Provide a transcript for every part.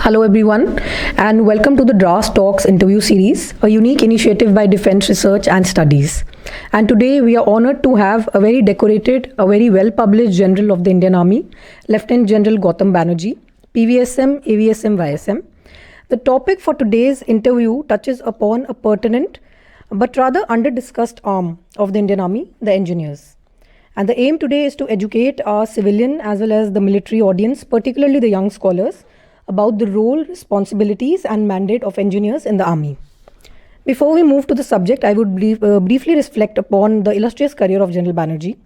Hello, everyone, and welcome to the DRAS Talks interview series, a unique initiative by Defense Research and Studies. And today we are honored to have a very decorated, a very well published General of the Indian Army, Lieutenant General Gautam Banerjee, PVSM, AVSM, YSM. The topic for today's interview touches upon a pertinent but rather under-discussed arm of the Indian Army, the engineers. And the aim today is to educate our civilian as well as the military audience, particularly the young scholars, about the role, responsibilities and mandate of engineers in the army. Before we move to the subject, I would briefly reflect upon the illustrious career of General Banerjee.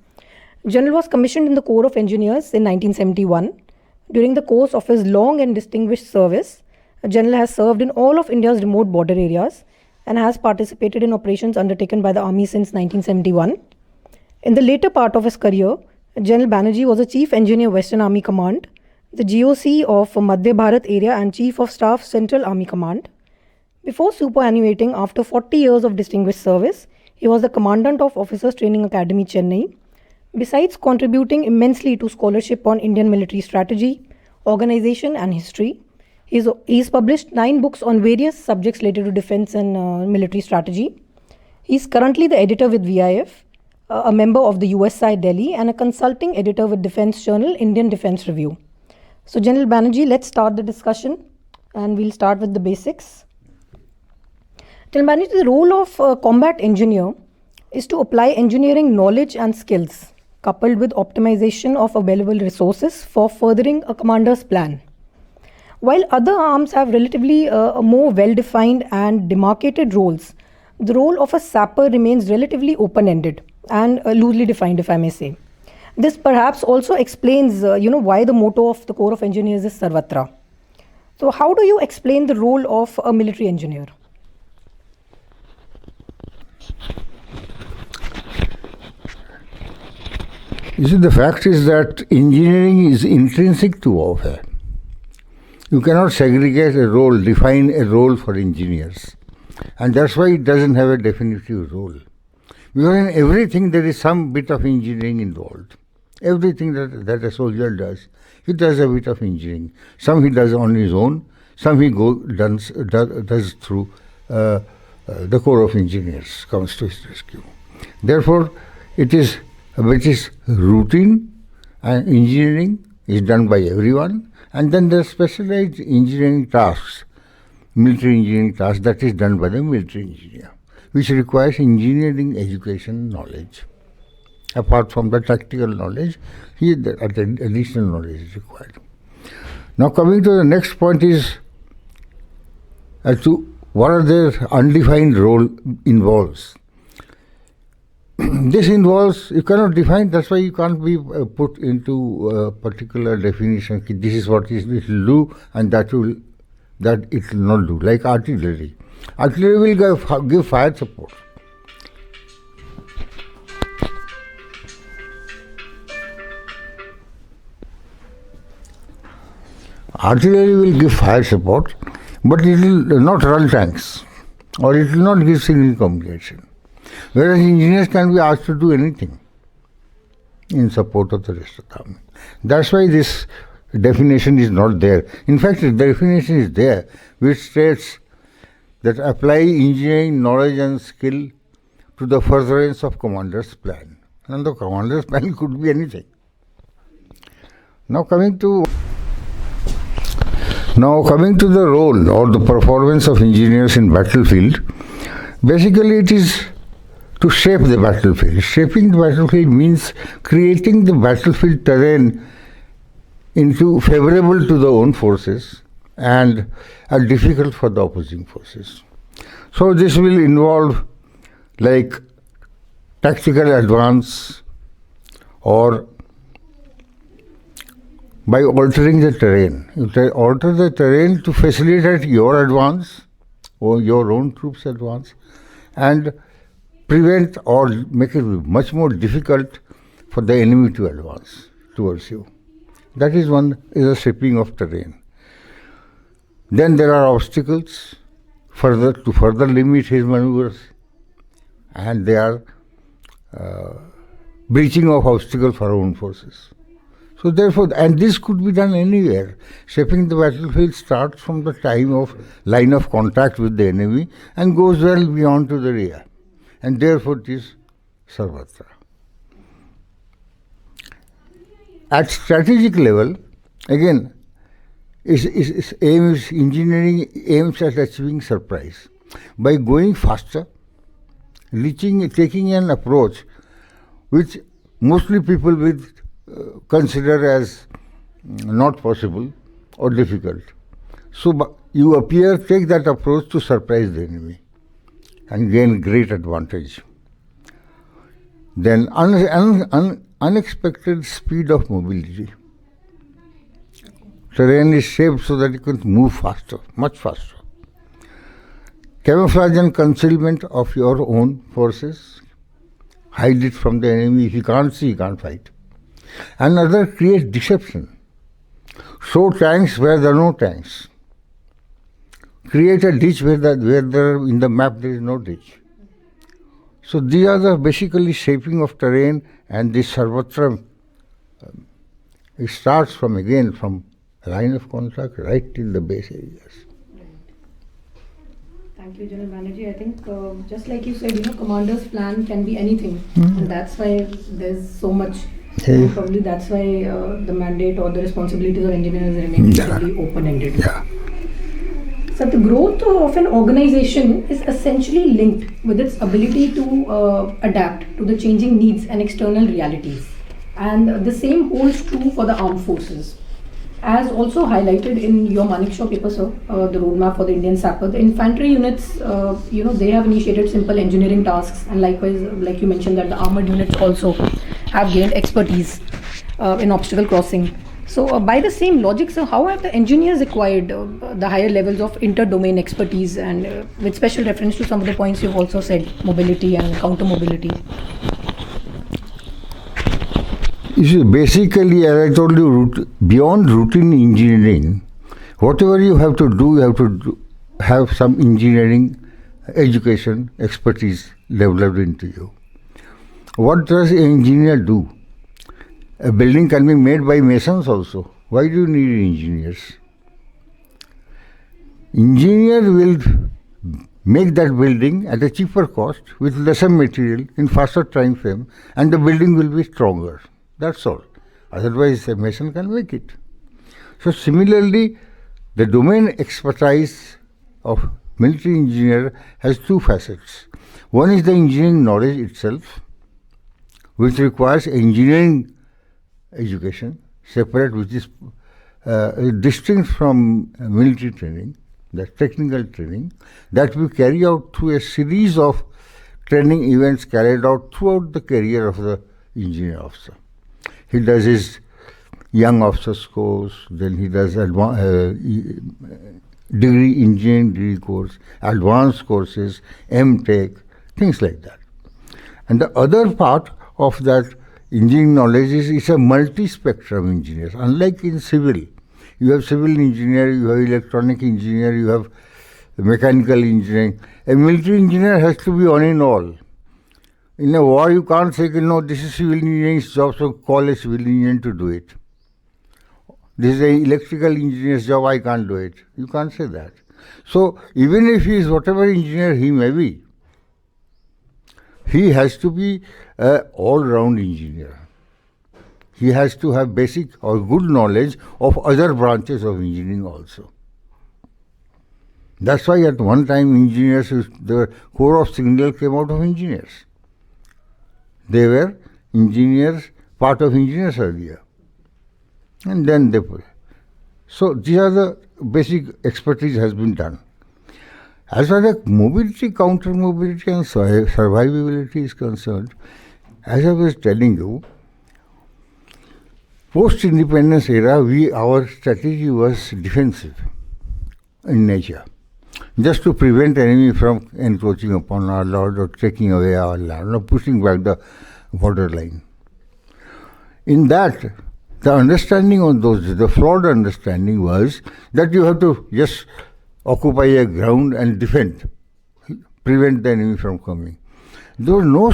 General was commissioned in the Corps of Engineers in 1971. During the course of his long and distinguished service, General has served in all of India's remote border areas and has participated in operations undertaken by the army since 1971. In the later part of his career, General Banerjee was a Chief Engineer Western Army Command, the GOC of Madhya Bharat area and Chief of Staff Central Army Command. Before superannuating after 40 years of distinguished service, he was the Commandant of Officers Training Academy, Chennai. Besides contributing immensely to scholarship on Indian military strategy, organization and history, he's published 9 books on various subjects related to defense and military strategy. He's currently the editor with VIF, a member of the USI Delhi and a consulting editor with defense journal Indian Defense Review. So General Banerjee, let's start the discussion and we'll start with the basics. General Banerjee, the role of a combat engineer is to apply engineering knowledge and skills coupled with optimization of available resources for furthering a commander's plan. While other arms have relatively more well-defined and demarcated roles, the role of a sapper remains relatively open-ended and loosely defined, if I may say. This perhaps also explains, why the motto of the Corps of Engineers is Sarvatra. So how do you explain the role of a military engineer? You see, the fact is that engineering is intrinsic to warfare. You cannot segregate a role, define a role for engineers. And that's why it doesn't have a definitive role. Because in everything there is some bit of engineering involved. Everything that a soldier does, he does a bit of engineering. Some he does on his own, some he does through the Corps of Engineers comes to his rescue. Therefore, it is routine and engineering is done by everyone, and then there are specialized engineering tasks, military engineering tasks that is done by the military engineer, which requires engineering education knowledge. Apart from the tactical knowledge, additional knowledge is required. Now coming to the next point is as to what are their undefined role involves. This involves, you cannot define, that's why you can't be put into a particular definition. This is what it will do and that it will not do. Like artillery. Artillery will give fire support. Artillery will give fire support, but it will not run tanks or it will not give signal communication. Whereas engineers can be asked to do anything in support of the rest of the army. That's why this definition is not there. In fact, the definition is there, which states that apply engineering knowledge and skill to the furtherance of commander's plan. And the commander's plan could be anything. Now coming to the role or the performance of engineers in battlefield, basically it is to shape the battlefield. Shaping the battlefield means creating the battlefield terrain into favorable to the own forces and difficult for the opposing forces. So this will involve like tactical advance or by altering the terrain. You alter the terrain to facilitate your advance or your own troops' advance and prevent or make it much more difficult for the enemy to advance towards you. That is a shaping of terrain. Then there are obstacles to further limit his maneuvers, and they are breaching of obstacles for our own forces. So therefore, and this could be done anywhere. Shaping the battlefield starts from the time of line of contact with the enemy and goes well beyond to the rear. And therefore it is Sarvatra. At strategic level, again, engineering aims at achieving surprise. By going faster, taking an approach which mostly people will consider as not possible or difficult. So you take that approach to surprise the enemy and gain great advantage. Then unexpected speed of mobility. Terrain is shaped so that you can move faster, much faster. Camouflage and concealment of your own forces. Hide it from the enemy. If you can't see, you can't fight. Another creates deception. Show tanks where there are no tanks. Create a ditch where in the map there is no ditch. So these are the basically shaping of terrain, and this Sarvatra, it starts from line of contact right till the base areas. Thank you, General Banerjee. I think just like you said, commander's plan can be anything, and that's why there's so much. Probably that's why the mandate or the responsibilities of engineers remain really open-ended. Yeah. So the growth of an organization is essentially linked with its ability to adapt to the changing needs and external realities. And the same holds true for the armed forces. As also highlighted in your Manekshaw paper, sir, the roadmap for the Indian sapper, the infantry units, they have initiated simple engineering tasks, and likewise, like you mentioned, that the armored units also have gained expertise in obstacle crossing. So, by the same logic, sir, how have the engineers acquired the higher levels of inter-domain expertise, and with special reference to some of the points you've also said, mobility and counter-mobility? You see, basically, as I told you, beyond routine engineering, whatever you have to do, have some engineering education expertise developed into you. What does an engineer do? A building can be made by masons also. Why do you need engineers? Engineer will make that building at a cheaper cost with lesser material in faster time frame, and the building will be stronger. That's all. Otherwise, a mason can make it. So similarly, the domain expertise of military engineer has two facets. One is the engineering knowledge itself, which requires engineering education, separate, which is distinct from military training, the technical training, that we carry out through a series of training events carried out throughout the career of the engineer officer. He does his young officers course, then he does engineering degree course, advanced courses, M.Tech, things like that. And the other part of that engineering knowledge is a multi-spectrum engineer. Unlike in civil, you have civil engineer, you have electronic engineer, you have mechanical engineering. A military engineer has to be on in all. In a war, you can't say, no, this is civil engineering's job, so call a civil engineer to do it. This is an electrical engineer's job, I can't do it. You can't say that. So, even if he is whatever engineer he may be, he has to be an all-round engineer. He has to have basic or good knowledge of other branches of engineering also. That's why at one time engineers, the Corps of Signal came out of engineers. They were engineers, part of engineers earlier. And then they put. So these are the basic expertise has been done. As far as mobility, counter-mobility and survivability is concerned, as I was telling you, post-independence era, our strategy was defensive in nature, just to prevent enemy from encroaching upon our land or taking away our land or pushing back the borderline. In that, the understanding on the flawed understanding was that you have to just occupy a ground and defend, prevent the enemy from coming. There was no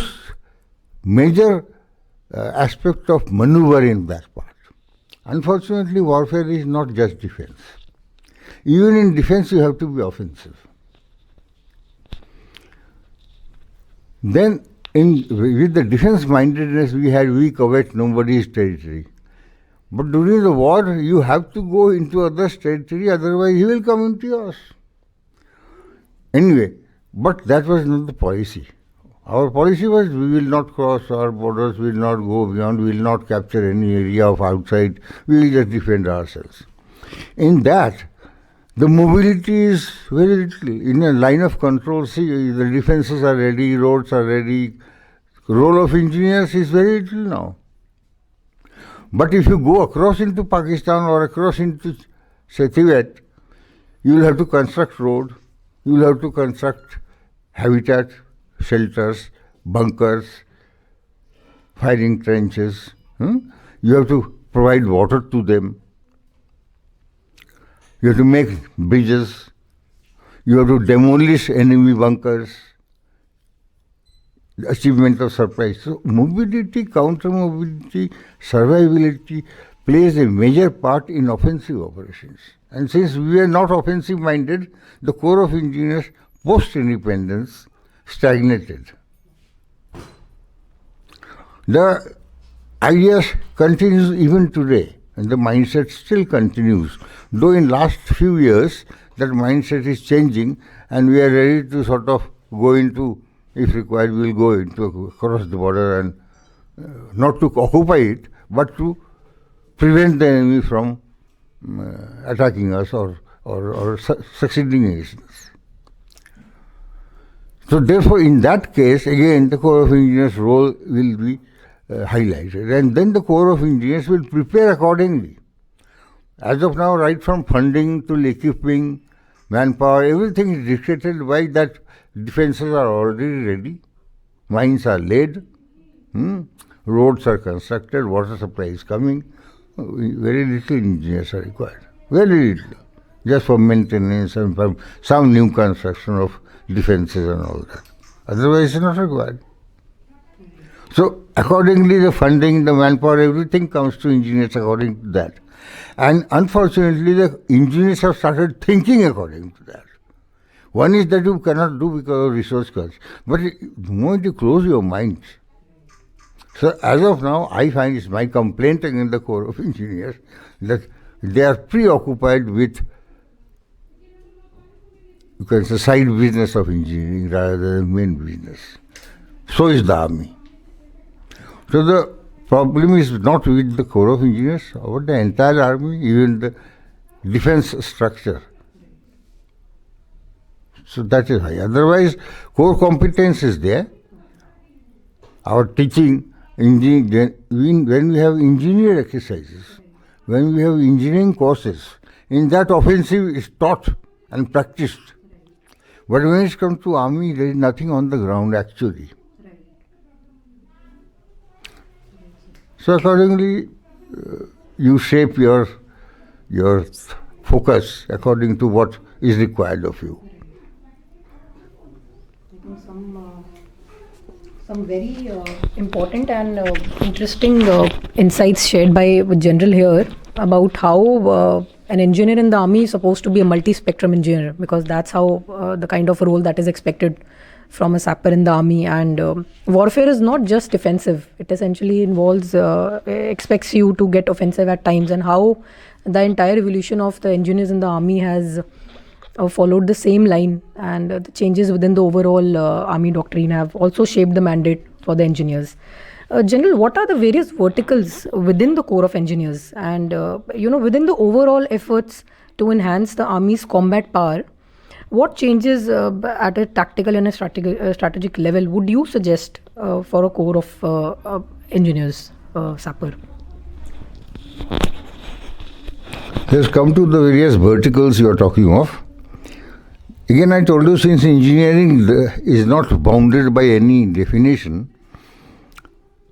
major aspect of maneuver in that part. Unfortunately, warfare is not just defense. Even in defense, you have to be offensive. Then, with the defense mindedness we covet nobody's territory. But during the war, you have to go into others' territory, otherwise he will come into yours. Anyway, but that was not the policy. Our policy was we will not cross our borders, we will not go beyond, we will not capture any area of outside, we will just defend ourselves. In that, the mobility is very little. In a line of control, see, the defenses are ready, roads are ready. Role of engineers is very little now. But if you go across into Pakistan or across into, say, Tibet, you will have to construct road, you will have to construct habitat, shelters, bunkers, firing trenches. You have to provide water to them. You have to make bridges. You have to demolish enemy bunkers. The achievement of surprise. So mobility, counter-mobility, survivability plays a major part in offensive operations. And since we are not offensive-minded, the Corps of Engineers post-independence stagnated. The idea continues even today, and the mindset still continues. Though in last few years, that mindset is changing, and we are ready to sort of go into, if required, we will go into across the border and not to occupy it, but to prevent the enemy from attacking us or succeeding against us. So therefore, in that case, again, the Corps of Engineers' role will be highlighted, and then the Corps of Engineers will prepare accordingly. As of now, right from funding to equipping, manpower, everything is dictated by that. Defenses are already ready, mines are laid, roads are constructed, water supply is coming. Very little engineers are required, very little, just for maintenance and for some new construction of defenses and all that. Otherwise, it's not required. So, accordingly, the funding, the manpower, everything comes to engineers according to that. And unfortunately, the engineers have started thinking according to that. One is that you cannot do because of resource cuts. But the moment you close your minds, so as of now, I find it's my complaint against the Corps of Engineers that they are preoccupied with, you can say, side business of engineering rather than main business. So is the army. So the problem is not with the Corps of Engineers, but the entire army, even the defense structure. So that is high. Otherwise, core competence is there. Our teaching, when we have engineer exercises, when we have engineering courses, in that offensive is taught and practiced. But when it comes to army, there is nothing on the ground actually. So accordingly, you shape your focus according to what is required of you. Some very important and interesting insights shared by General here about how an engineer in the army is supposed to be a multi-spectrum engineer, because that's how the kind of role that is expected from a sapper in the army. And warfare is not just defensive. It essentially involves, expects you to get offensive at times, and how the entire evolution of the engineers in the army has followed the same line, and the changes within the overall army doctrine have also shaped the mandate for the engineers. General, what are the various verticals within the Corps of Engineers, and within the overall efforts to enhance the army's combat power? What changes at a tactical and a strategic level would you suggest for a Corps of Engineers, sapper? Let's come to the various verticals you are talking of. Again, I told you, since engineering is not bounded by any definition,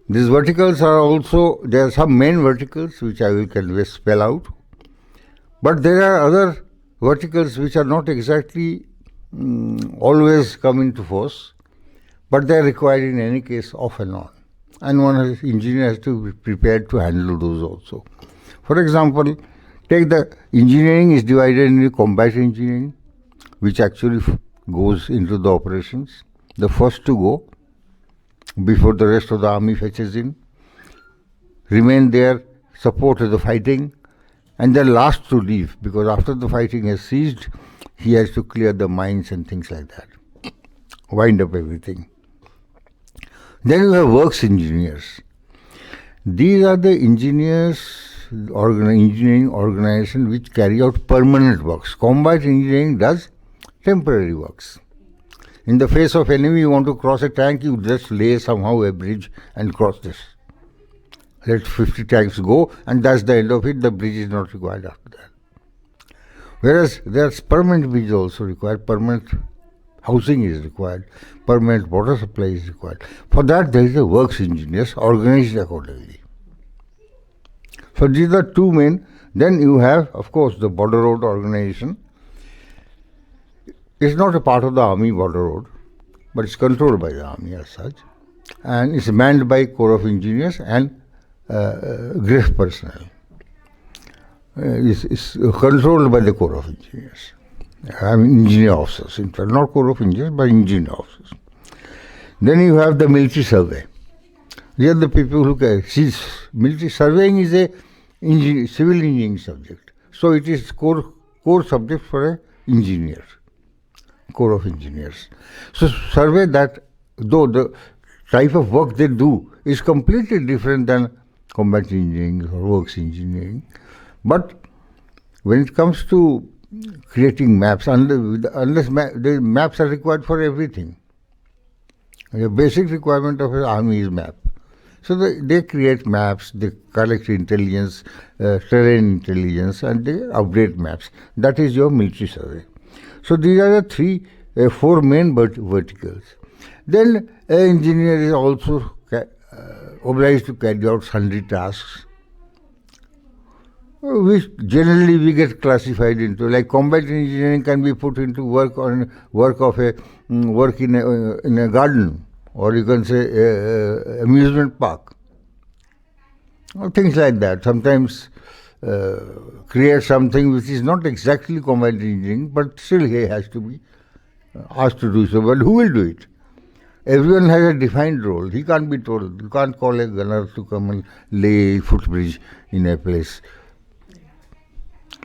these verticals are also, there are some main verticals which I will spell out, but there are other verticals which are not exactly always come into force, but they are required in any case off and on. And engineer has to be prepared to handle those also. For example, take the engineering is divided into combat engineering, which actually goes into the operations, the first to go before the rest of the army fetches in, remain there, support the fighting, and then last to leave, because after the fighting has ceased, he has to clear the mines and things like that, wind up everything. Then you have works engineers. These are the engineers, engineering organization which carry out permanent works. Combat engineering does temporary works. In the face of enemy, you want to cross a tank, you just lay somehow a bridge and cross this. Let 50 tanks go, and that's the end of it. The bridge is not required after that. Whereas there's permanent bridge also required, permanent housing is required, permanent water supply is required. For that, there is a works engineers organized accordingly. So these are two main. Then you have, of course, the border road organization. It's not a part of the army border road, but it's controlled by the army as such, and it's manned by Corps of Engineers and GRIF personnel. It's controlled by the Corps of Engineers. I mean engineer officers, in fact, not Corps of Engineers, but engineer officers. Then you have the military survey. These are the people who can see. Military surveying is a civil engineering subject, so it is core subject for an engineer, Corps of Engineers. So survey that, though the type of work they do is completely different than combat engineering or works engineering, but when it comes to creating maps, unless the maps are required for everything. The basic requirement of an army is map. So they create maps, they collect intelligence, terrain intelligence, and they update maps. That is your military survey. So these are the four main verticals. Then an engineer is also obliged to carry out sundry tasks, which generally we get classified into. Like combat engineering can be put into work in a garden, or you can say amusement park, or things like that. Sometimes create something which is not exactly combat engineering, but still he has to be asked to do so. But who will do it? Everyone has a defined role. He can't be told. You can't call a gunner to come and lay a footbridge in a place.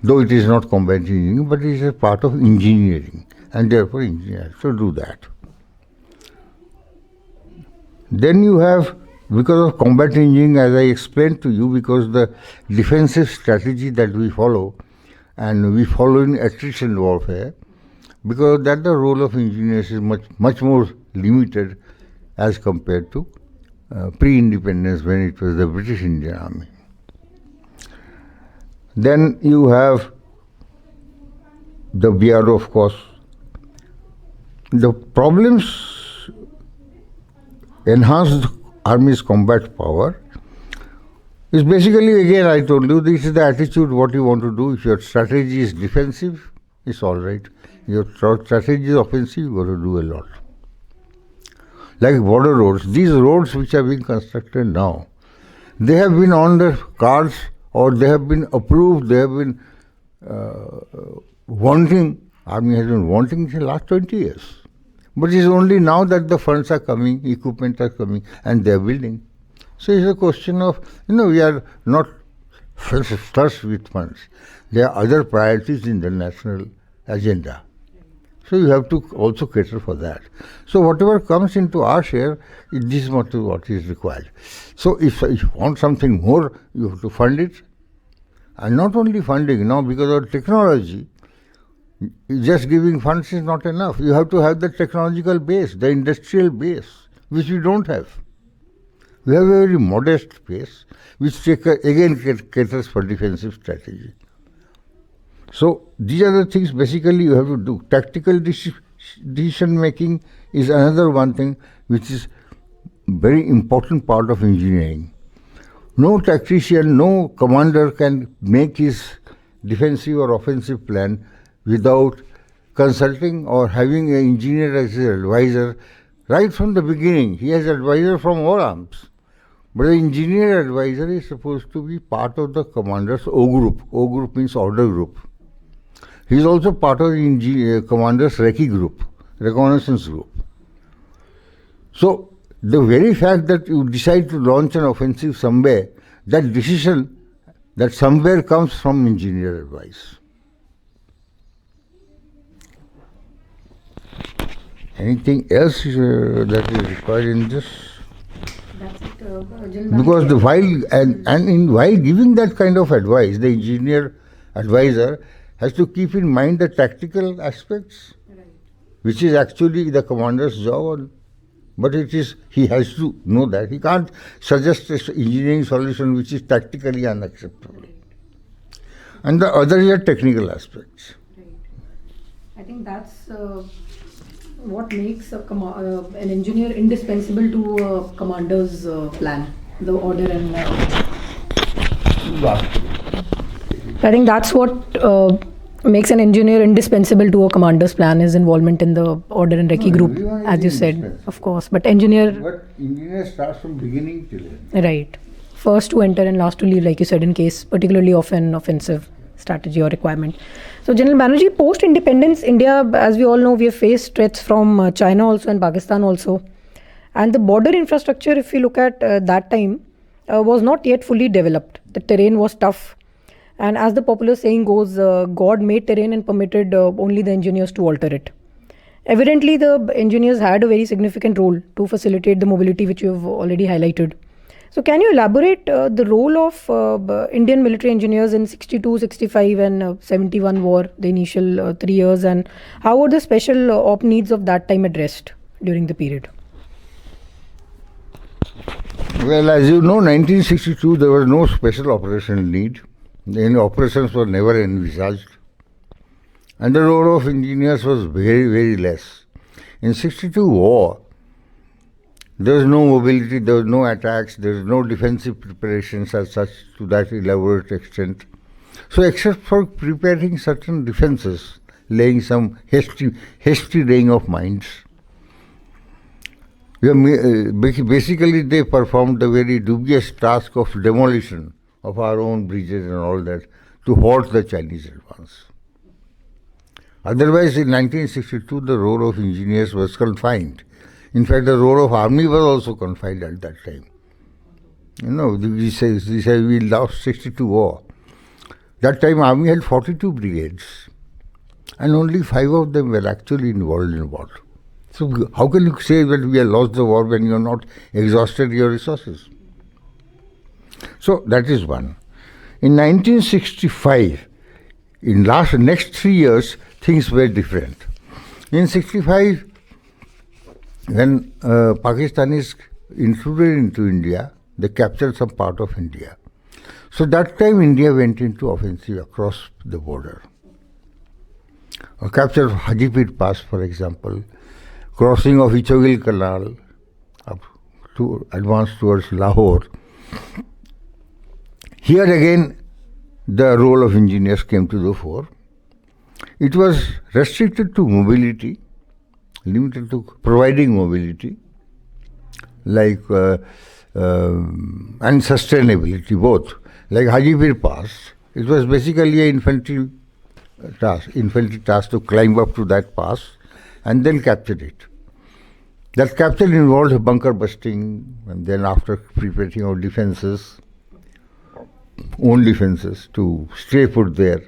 Though it is not combat engineering, but it is a part of engineering, and therefore engineers should do that. Then you have, because of combat engineering, as I explained to you, because the defensive strategy that we follow, and we follow in attrition warfare, because that the role of engineers is much more limited as compared to pre-independence, when it was the British Indian Army. Then you have the BRO, of course. The problems enhance the Army's combat power is basically, again, I told you, this is the attitude, what you want to do. If your strategy is defensive, it's all right. Your strategy is offensive, you've got to do a lot. Like border roads, these roads which are being constructed now, they have been on the cards, or they have been approved, they have been wanting, Army has been wanting in the last 20 years. But it's only now that the funds are coming, equipment are coming, and they are building. So it's a question of, we are not flush with funds. There are other priorities in the national agenda. So you have to also cater for that. So whatever comes into our share, this is what is required. So if you want something more, you have to fund it. And not only funding, now because of technology, just giving funds is not enough. You have to have the technological base, the industrial base, which we don't have. We have a very modest base, which again caters for defensive strategy. So these are the things basically you have to do. Tactical decision making is another one thing which is very important part of engineering. No tactician, no commander can make his defensive or offensive plan without consulting or having an engineer as his advisor right from the beginning. He has advisor from all arms. But the engineer advisor is supposed to be part of the commander's O group. O group means order group. He is also part of the commander's recce group, reconnaissance group. So, the very fact that you decide to launch an offensive somewhere, that decision that somewhere comes from engineer advice. Anything else that is required in this? That's it. Because while giving that kind of advice, the engineer advisor has to keep in mind the tactical aspects, which is actually the commander's job. But he has to know that. He can't suggest an engineering solution which is tactically unacceptable. And the other is the technical aspects. I think that's what makes an engineer indispensable to a commander's plan, the order and. I think that's what makes an engineer indispensable to a commander's plan, is involvement in the order and recce group, as you said, of course. But engineer starts from beginning till end. Right. First to enter and last to leave, like you said, in case particularly of an offensive strategy or requirement. So, General Banerjee, post-independence India, as we all know, we have faced threats from China also and Pakistan also. And the border infrastructure, if we look at that time, was not yet fully developed. The terrain was tough. And as the popular saying goes, God made terrain and permitted only the engineers to alter it. Evidently, the engineers had a very significant role to facilitate the mobility, which you have already highlighted. So, can you elaborate the role of Indian military engineers in 62, 65 and 71 war, the initial 3 years, and how were the special op needs of that time addressed during the period? Well, as you know, 1962 there was no special operational need. Any operations were never envisaged. And the role of engineers was very, very less. In 62 war, there was no mobility, there was no attacks, there was no defensive preparations as such to that elaborate extent. So except for preparing certain defenses, laying some hasty laying of mines, basically they performed the very dubious task of demolition of our own bridges and all that to halt the Chinese advance. Otherwise, in 1962, the role of engineers was confined. In fact, the role of army was also confined at that time. You know, we say we lost 62 war. That time, army had 42 brigades, and only 5 of them were actually involved in war. So, how can you say that we have lost the war when you have not exhausted your resources? So that is one. In 1965, in next 3 years, things were different. In 65, when Pakistanis intruded into India, they captured some part of India. So that time India went into offensive across the border. Capture of Hajipir Pass, for example, crossing of Ichogil Canal, up to advance towards Lahore. Here again, the role of engineers came to the fore. It was restricted to mobility, limited to providing mobility, like and sustainability both. Like Hajipir Pass, it was basically an infantry task to climb up to that pass and then capture it. That capture involved bunker busting, and then after preparing our defenses, own defenses to stay put there.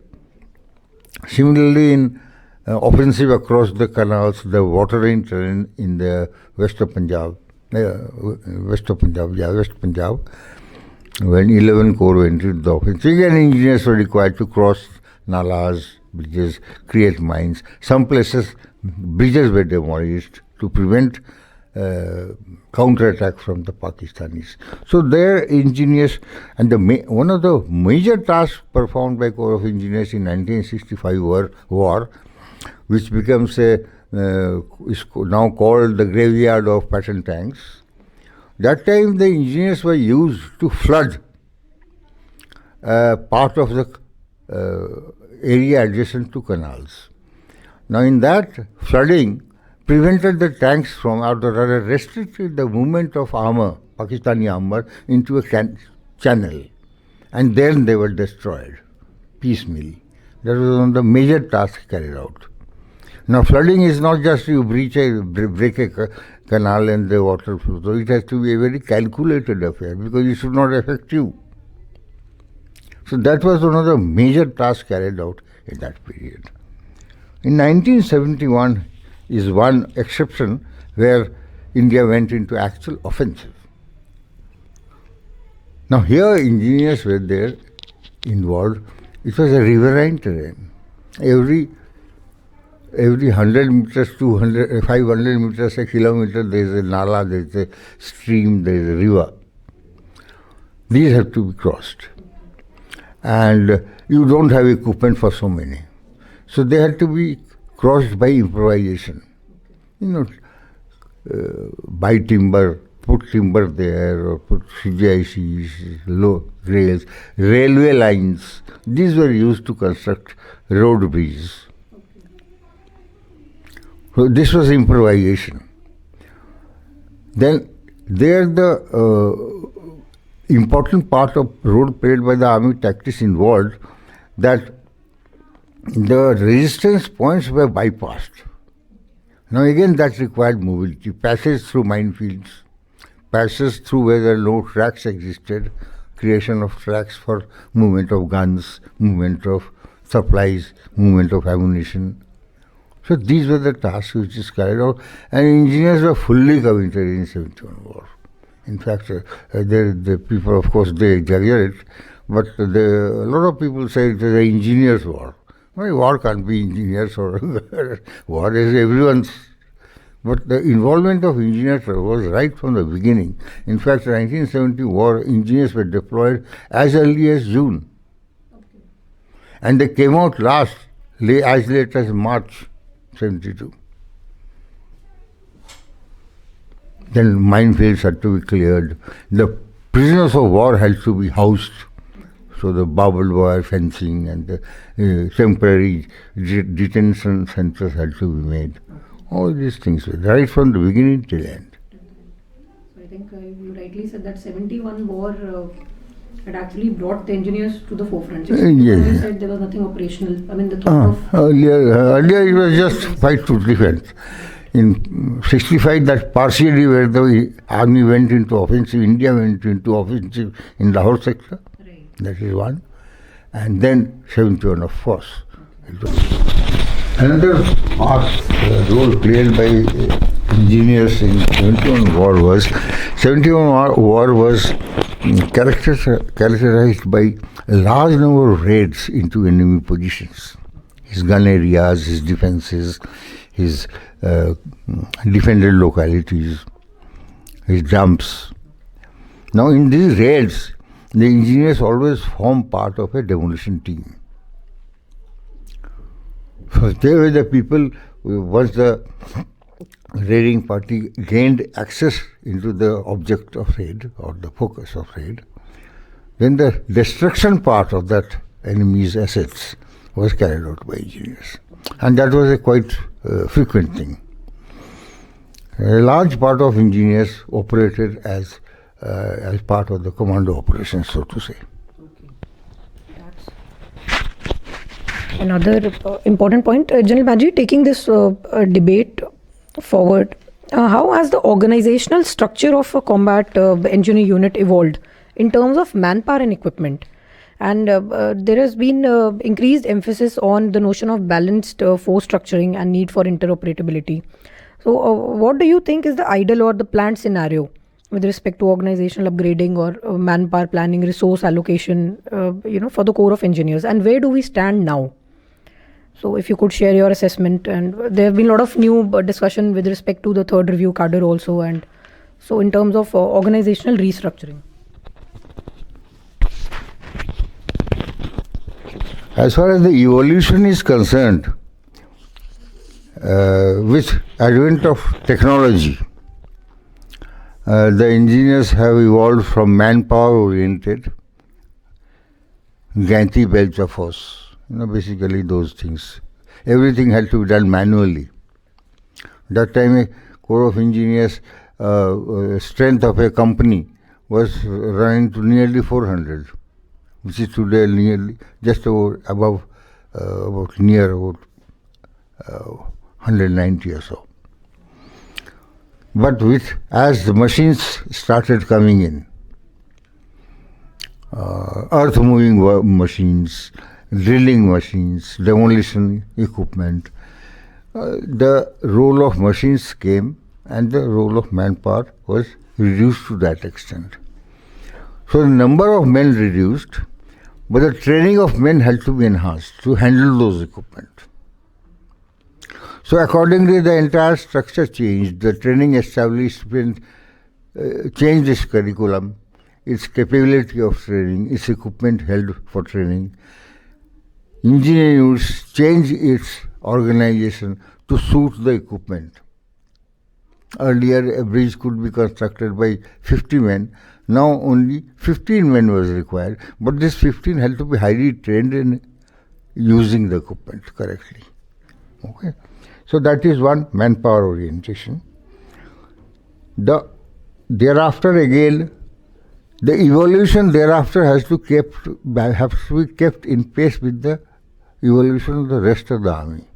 Similarly, in offensive across the canals, the waterine terrain in the west Punjab, when 11 Corps went into the offensive, again engineers were required to cross nalas, bridges, create mines. Some places, bridges were demolished to prevent counter-attack from the Pakistanis. So their engineers, and one of the major tasks performed by Corps of Engineers in 1965 war, which becomes is now called the graveyard of patent tanks. That time the engineers were used to flood part of the area adjacent to canals. Now in that flooding, prevented the tanks from, or rather restricted the movement of armor, Pakistani armor into a channel, and then they were destroyed piecemeal. That was one of the major tasks carried out. Now, flooding is not just you break a canal and the water flows. So it has to be a very calculated affair because it should not affect you. So that was one of the major tasks carried out in that period. In 1971 is one exception where India went into actual offensive. Now here engineers were there involved. It was a riverine terrain. Every 100 meters, 200, 500 meters, a kilometer, there is a nala, there is a stream, there is a river. These have to be crossed. And you don't have equipment for so many. So they had to be crossed by improvisation. Buy timber, put timber there, or put CGICs, low rails, railway lines. These were used to construct road bridges. So this was improvisation. Then there the important part of role played by the army tactics involved that the resistance points were bypassed. Now again that required mobility, passage through minefields, passage through where there no tracks existed, creation of tracks for movement of guns, movement of supplies, movement of ammunition. So these were the tasks which is carried out, and engineers were fully committed in 71 war. In fact, the people, of course, they exaggerate, but a lot of people say it is an engineers' war. Well, war can't be engineers or war is everyone's. But the involvement of engineers was right from the beginning. In fact, 1970 war, engineers were deployed as early as June. Okay. And they came out as late as March 72. Then minefields had to be cleared. The prisoners of war had to be housed. So the barbed wire fencing and the temporary detention centers had to be made. All these things, right from the beginning till end. So I think you rightly said that 71 war had actually brought the engineers to the forefront. Yes. You said there was nothing operational. I mean, the thought of... Earlier it was just fight to defense. In 65, that partially where the army went into offensive, India went into offensive in Lahore sector. Right. That is one. And then 71, of course. Another role played by engineers in 71 war was, 71 war was characterized by a large number of raids into enemy positions. His gun areas, his defenses, his defended localities, his dumps. Now in these raids, the engineers always form part of a demolition team. So they were the people, once the raiding party gained access into the object of raid or the focus of raid, then the destruction part of that enemy's assets was carried out by engineers. And that was a quite frequent thing. A large part of engineers operated as part of the commando operations, so to say. Another important point, General Baji, taking this debate forward, how has the organizational structure of a combat engineer unit evolved in terms of manpower and equipment? And there has been increased emphasis on the notion of balanced force structuring and need for interoperability. So what do you think is the ideal or the planned scenario with respect to organizational upgrading or manpower planning, resource allocation, for the Corps of Engineers? And where do we stand now? So if you could share your assessment, and there have been a lot of new discussion with respect to the third review cadre also, and so in terms of organizational restructuring. As far as the evolution is concerned, with advent of technology, the engineers have evolved from manpower oriented, Ganti belts of force. Basically those things. Everything had to be done manually. That time, a Corps of Engineers strength of a company was running to nearly 400, which is today nearly just above near about 190 or so. But as the machines started coming in, earth moving machines, drilling machines, demolition equipment, the role of machines came and the role of manpower was reduced to that extent. So the number of men reduced, but the training of men had to be enhanced to handle those equipment. So accordingly, the entire structure changed. The training establishment changed its curriculum, its capability of training, its equipment held for training. Engineering units changed its organization to suit the equipment. Earlier, a bridge could be constructed by 50 men. Now only 15 men was required, but this 15 had to be highly trained in using the equipment correctly. Okay, so that is one manpower orientation. Thereafter again, the evolution thereafter has to be kept in pace with the evolution of the rest of the army,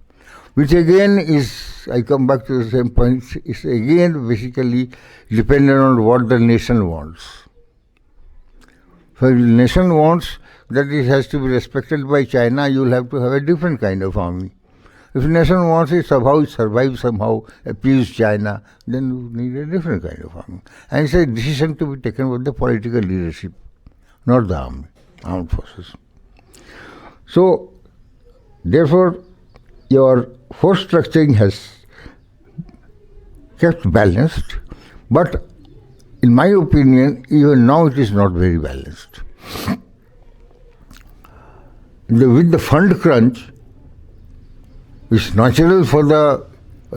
which again is, I come back to the same point, is again basically dependent on what the nation wants. So if the nation wants that it has to be respected by China, you will have to have a different kind of army. If the nation wants it somehow survive, somehow appease China, then you need a different kind of army. And it's a decision to be taken by the political leadership, not the army, armed forces. So, therefore, your force structuring has kept balanced, but in my opinion, even now it is not very balanced. With the fund crunch, it's natural for the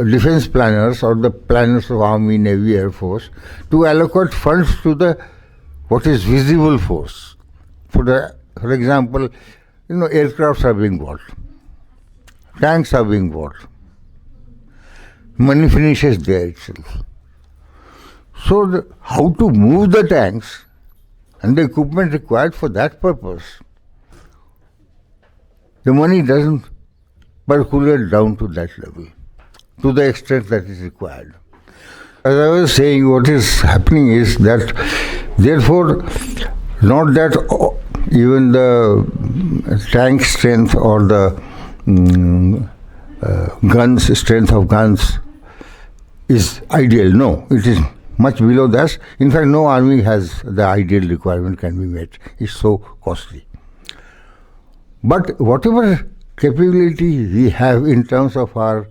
defense planners or the planners of Army, Navy, Air Force to allocate funds to the what is visible force. For example, aircrafts are being bought, tanks are being bought, money finishes there itself. So how to move the tanks and the equipment required for that purpose, the money doesn't percolate down to that level, to the extent that is required. As I was saying, what is happening is that, therefore, not that even the tank strength or the strength of guns is ideal. No, it is much below that. In fact, no army has the ideal requirement can be met. It's so costly. But whatever capability we have in terms of our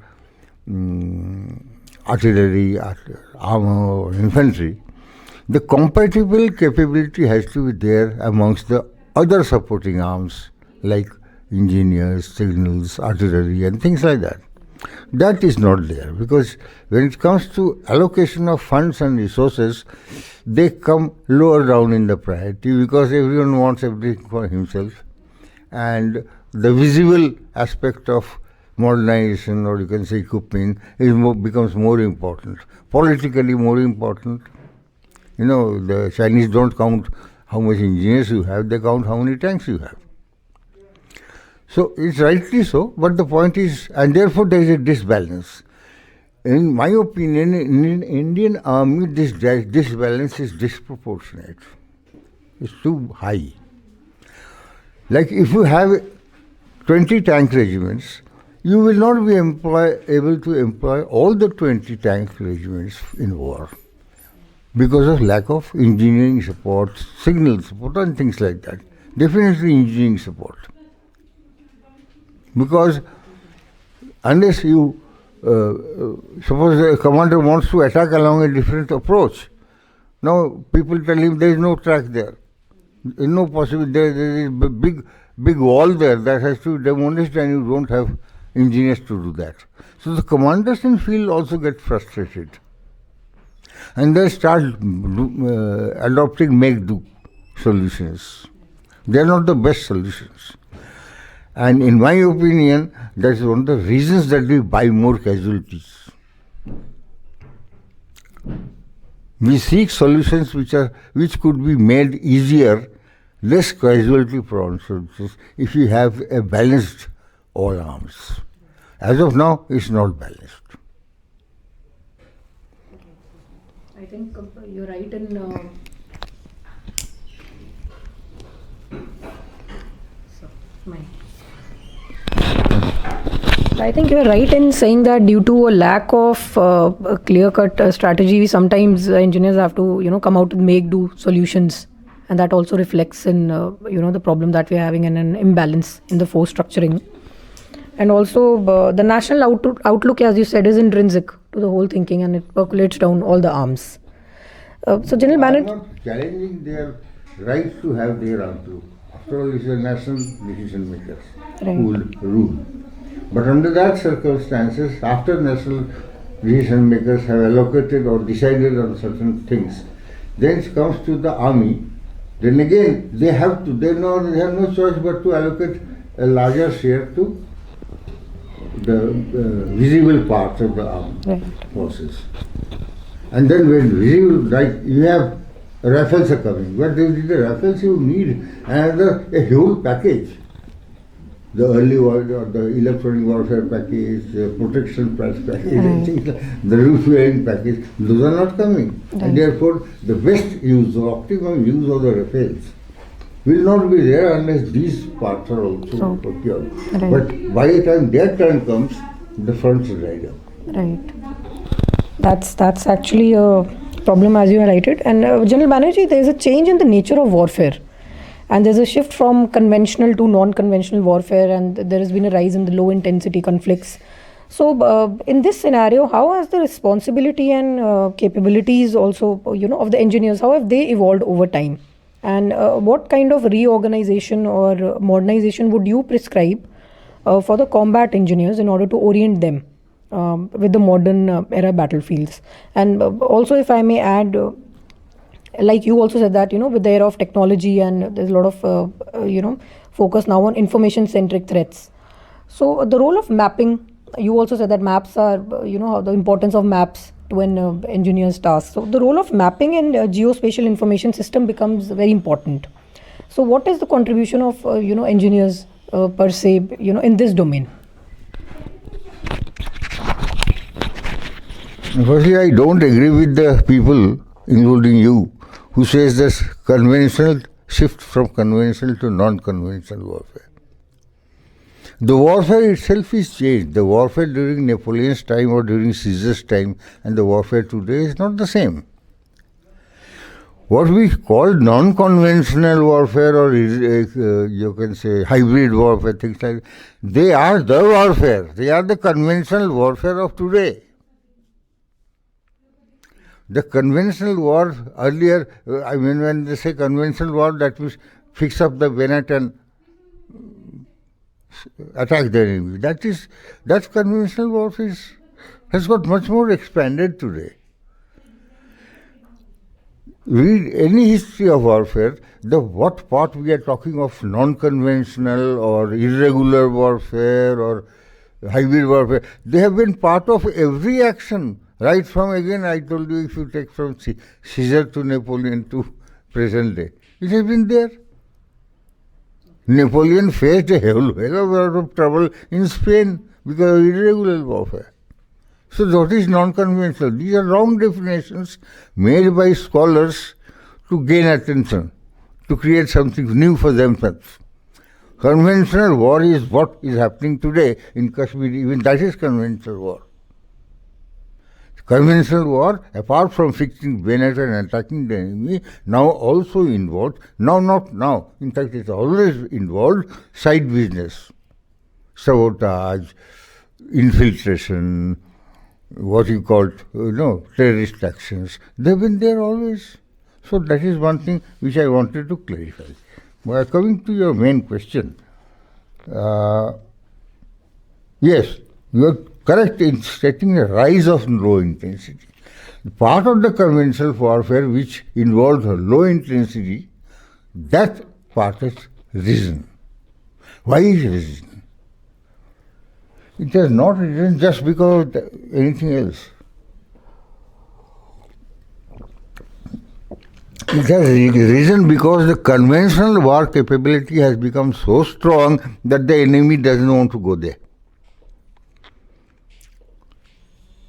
artillery, armor, or infantry, the compatible capability has to be there amongst the other supporting arms like engineers, signals, artillery, and things like that. That is not there because when it comes to allocation of funds and resources, they come lower down in the priority because everyone wants everything for himself, and the visible aspect of modernization, or you can say equipping, becomes more important, politically more important. The Chinese don't count how much engineers you have, they count how many tanks you have. So it's rightly so, but the point is, and therefore there is a disbalance. In my opinion, in Indian army, this disbalance is disproportionate. It's too high. Like if you have 20 tank regiments, you will not be able to employ all the 20 tank regiments in war because of lack of engineering support, signal support, and things like that. Definitely engineering support. Because unless you, suppose a commander wants to attack along a different approach, now people tell him there is no track there. There is no possibility, there is a big wall there that has to be demolished and you don't have engineers to do that. So the commanders in field also get frustrated. And they start adopting make-do solutions. They are not the best solutions. And in my opinion, that is one of the reasons that we buy more casualties. We seek solutions which could be made easier, less casualty prone solutions if we have a balanced all arms. As of now, it's not balanced. I think you're right in. I think you're right in saying that due to a lack of a clear-cut strategy, sometimes engineers have to, come out with make-do solutions, and that also reflects in, the problem that we're having and an imbalance in the force structuring. And also, the national outlook, as you said, is intrinsic to the whole thinking, and it percolates down all the arms. So, General I'm Banerjee. not challenging their right to have their outlook. After all, it's the national decision makers who will rule. But under that circumstances, after national decision makers have allocated or decided on certain things, then it comes to the army. Then again, they have no choice but to allocate a larger share to the visible parts of the armed forces. And then when visible, like you have Rifles are coming, but with the Rifles you need a whole package. The early warfare, the electronic warfare package, the protection package, the refueling package, those are not coming. And therefore, the best use, the optimum use of the Rifles will not be there unless these parts are also procured. But by the time their turn comes, the fronts are dried up. Right. That's actually a problem, as you highlighted. And General Banerjee, there is a change in the nature of warfare. And there's a shift from conventional to non-conventional warfare, and there has been a rise in the low-intensity conflicts. So, in this scenario, how has the responsibility and capabilities also, of the engineers, how have they evolved over time? And what kind of reorganization or modernization would you prescribe for the combat engineers in order to orient them with the modern era battlefields? And also, if I may add, like you also said that, with the era of technology and there's a lot of, focus now on information-centric threats. So the role of mapping, you also said that maps are, the importance of maps to an engineer's task. So the role of mapping and geospatial information system becomes very important. So what is the contribution of, engineers per se, in this domain? Firstly, I don't agree with the people, including you, who says this conventional shift from conventional to non-conventional warfare. The warfare itself is changed. The warfare during Napoleon's time or during Caesar's time and the warfare today is not the same. What we call non-conventional warfare or you can say hybrid warfare, things like that, they are the warfare. They are the conventional warfare of today. The conventional war earlier, when they say conventional war, that means fix up the bayonet and attack the enemy. That conventional warfare has got much more expanded today. Read any history of warfare, what part we are talking of non-conventional or irregular warfare or hybrid warfare, they have been part of every action. Right from, again, I told you, if you take from Caesar to Napoleon to present day, it has been there. Napoleon faced a hell of a lot of trouble in Spain because of irregular warfare. So that is non-conventional. These are wrong definitions made by scholars to gain attention, to create something new for themselves. Conventional war is what is happening today in Kashmir, even that is conventional war. Conventional war, apart from fixing bayonet and attacking the enemy, now also involved, not now, in fact it's always involved side business, sabotage, infiltration, what you call, terrorist actions. They've been there always. So that is one thing which I wanted to clarify. Well, coming to your main question, yes, you are correct in stating the rise of low intensity. Part of the conventional warfare which involved low intensity, that part has risen. Why is it risen? It has not risen just because of anything else. It has risen because the conventional war capability has become so strong that the enemy doesn't want to go there.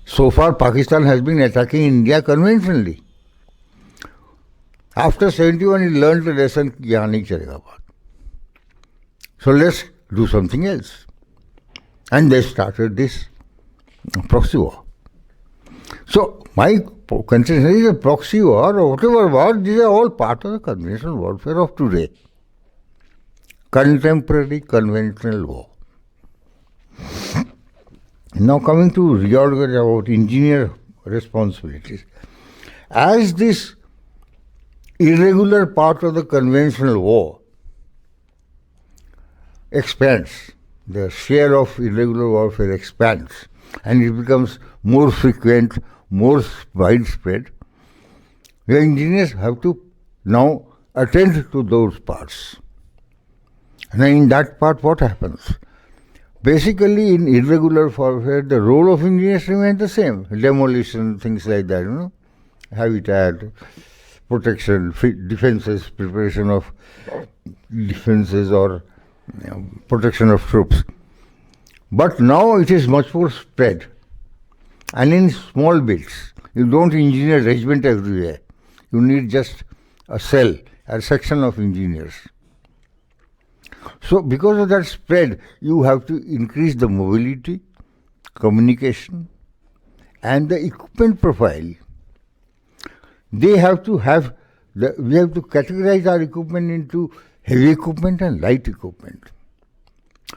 So far, Pakistan has been attacking India conventionally. After 71, he learned the lesson, yahan nahi chalega baat. So let's do something else. And they started this proxy war. So my consideration is a proxy war or whatever war, these are all part of the conventional warfare of today. Contemporary conventional war. Now coming to reorganize about engineer responsibilities. As this irregular part of the conventional war expands, the share of irregular warfare expands, and it becomes more frequent, more widespread, the engineers have to now attend to those parts. And in that part, what happens? Basically, in irregular warfare, the role of engineers remains the same. Demolition, things like that, habitat, protection, defenses, preparation of defenses or protection of troops. But now it is much more spread and in small bits. You don't engineer regiment everywhere. You need just a cell, a section of engineers. So because of that spread, you have to increase the mobility, communication, and the equipment profile. They have to have, we have to categorize our equipment into heavy equipment and light equipment,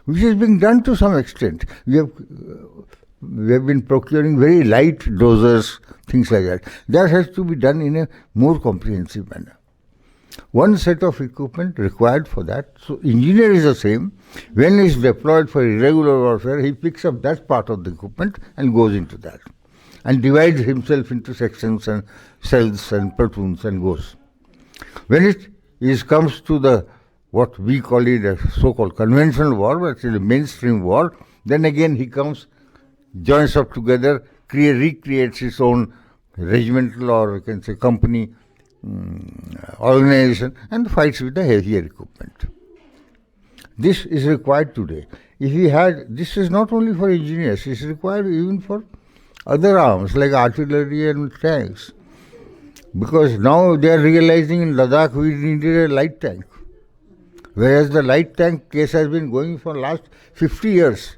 which is being done to some extent. We have been procuring very light dosers, things like that. That has to be done in a more comprehensive manner. One set of equipment required for that. So engineer is the same. When he is deployed for irregular warfare, he picks up that part of the equipment and goes into that, and divides himself into sections and cells and platoons and goes. When it comes to the what we call it a so-called conventional war, but it's a mainstream war, then again he comes, joins up together, recreates his own regimental or you can say company organization and fights with the heavier equipment. This is required today. If we had, this is not only for engineers, it's required even for other arms like artillery and tanks. Because now they are realizing in Ladakh we needed a light tank. Whereas the light tank case has been going for last 50 years.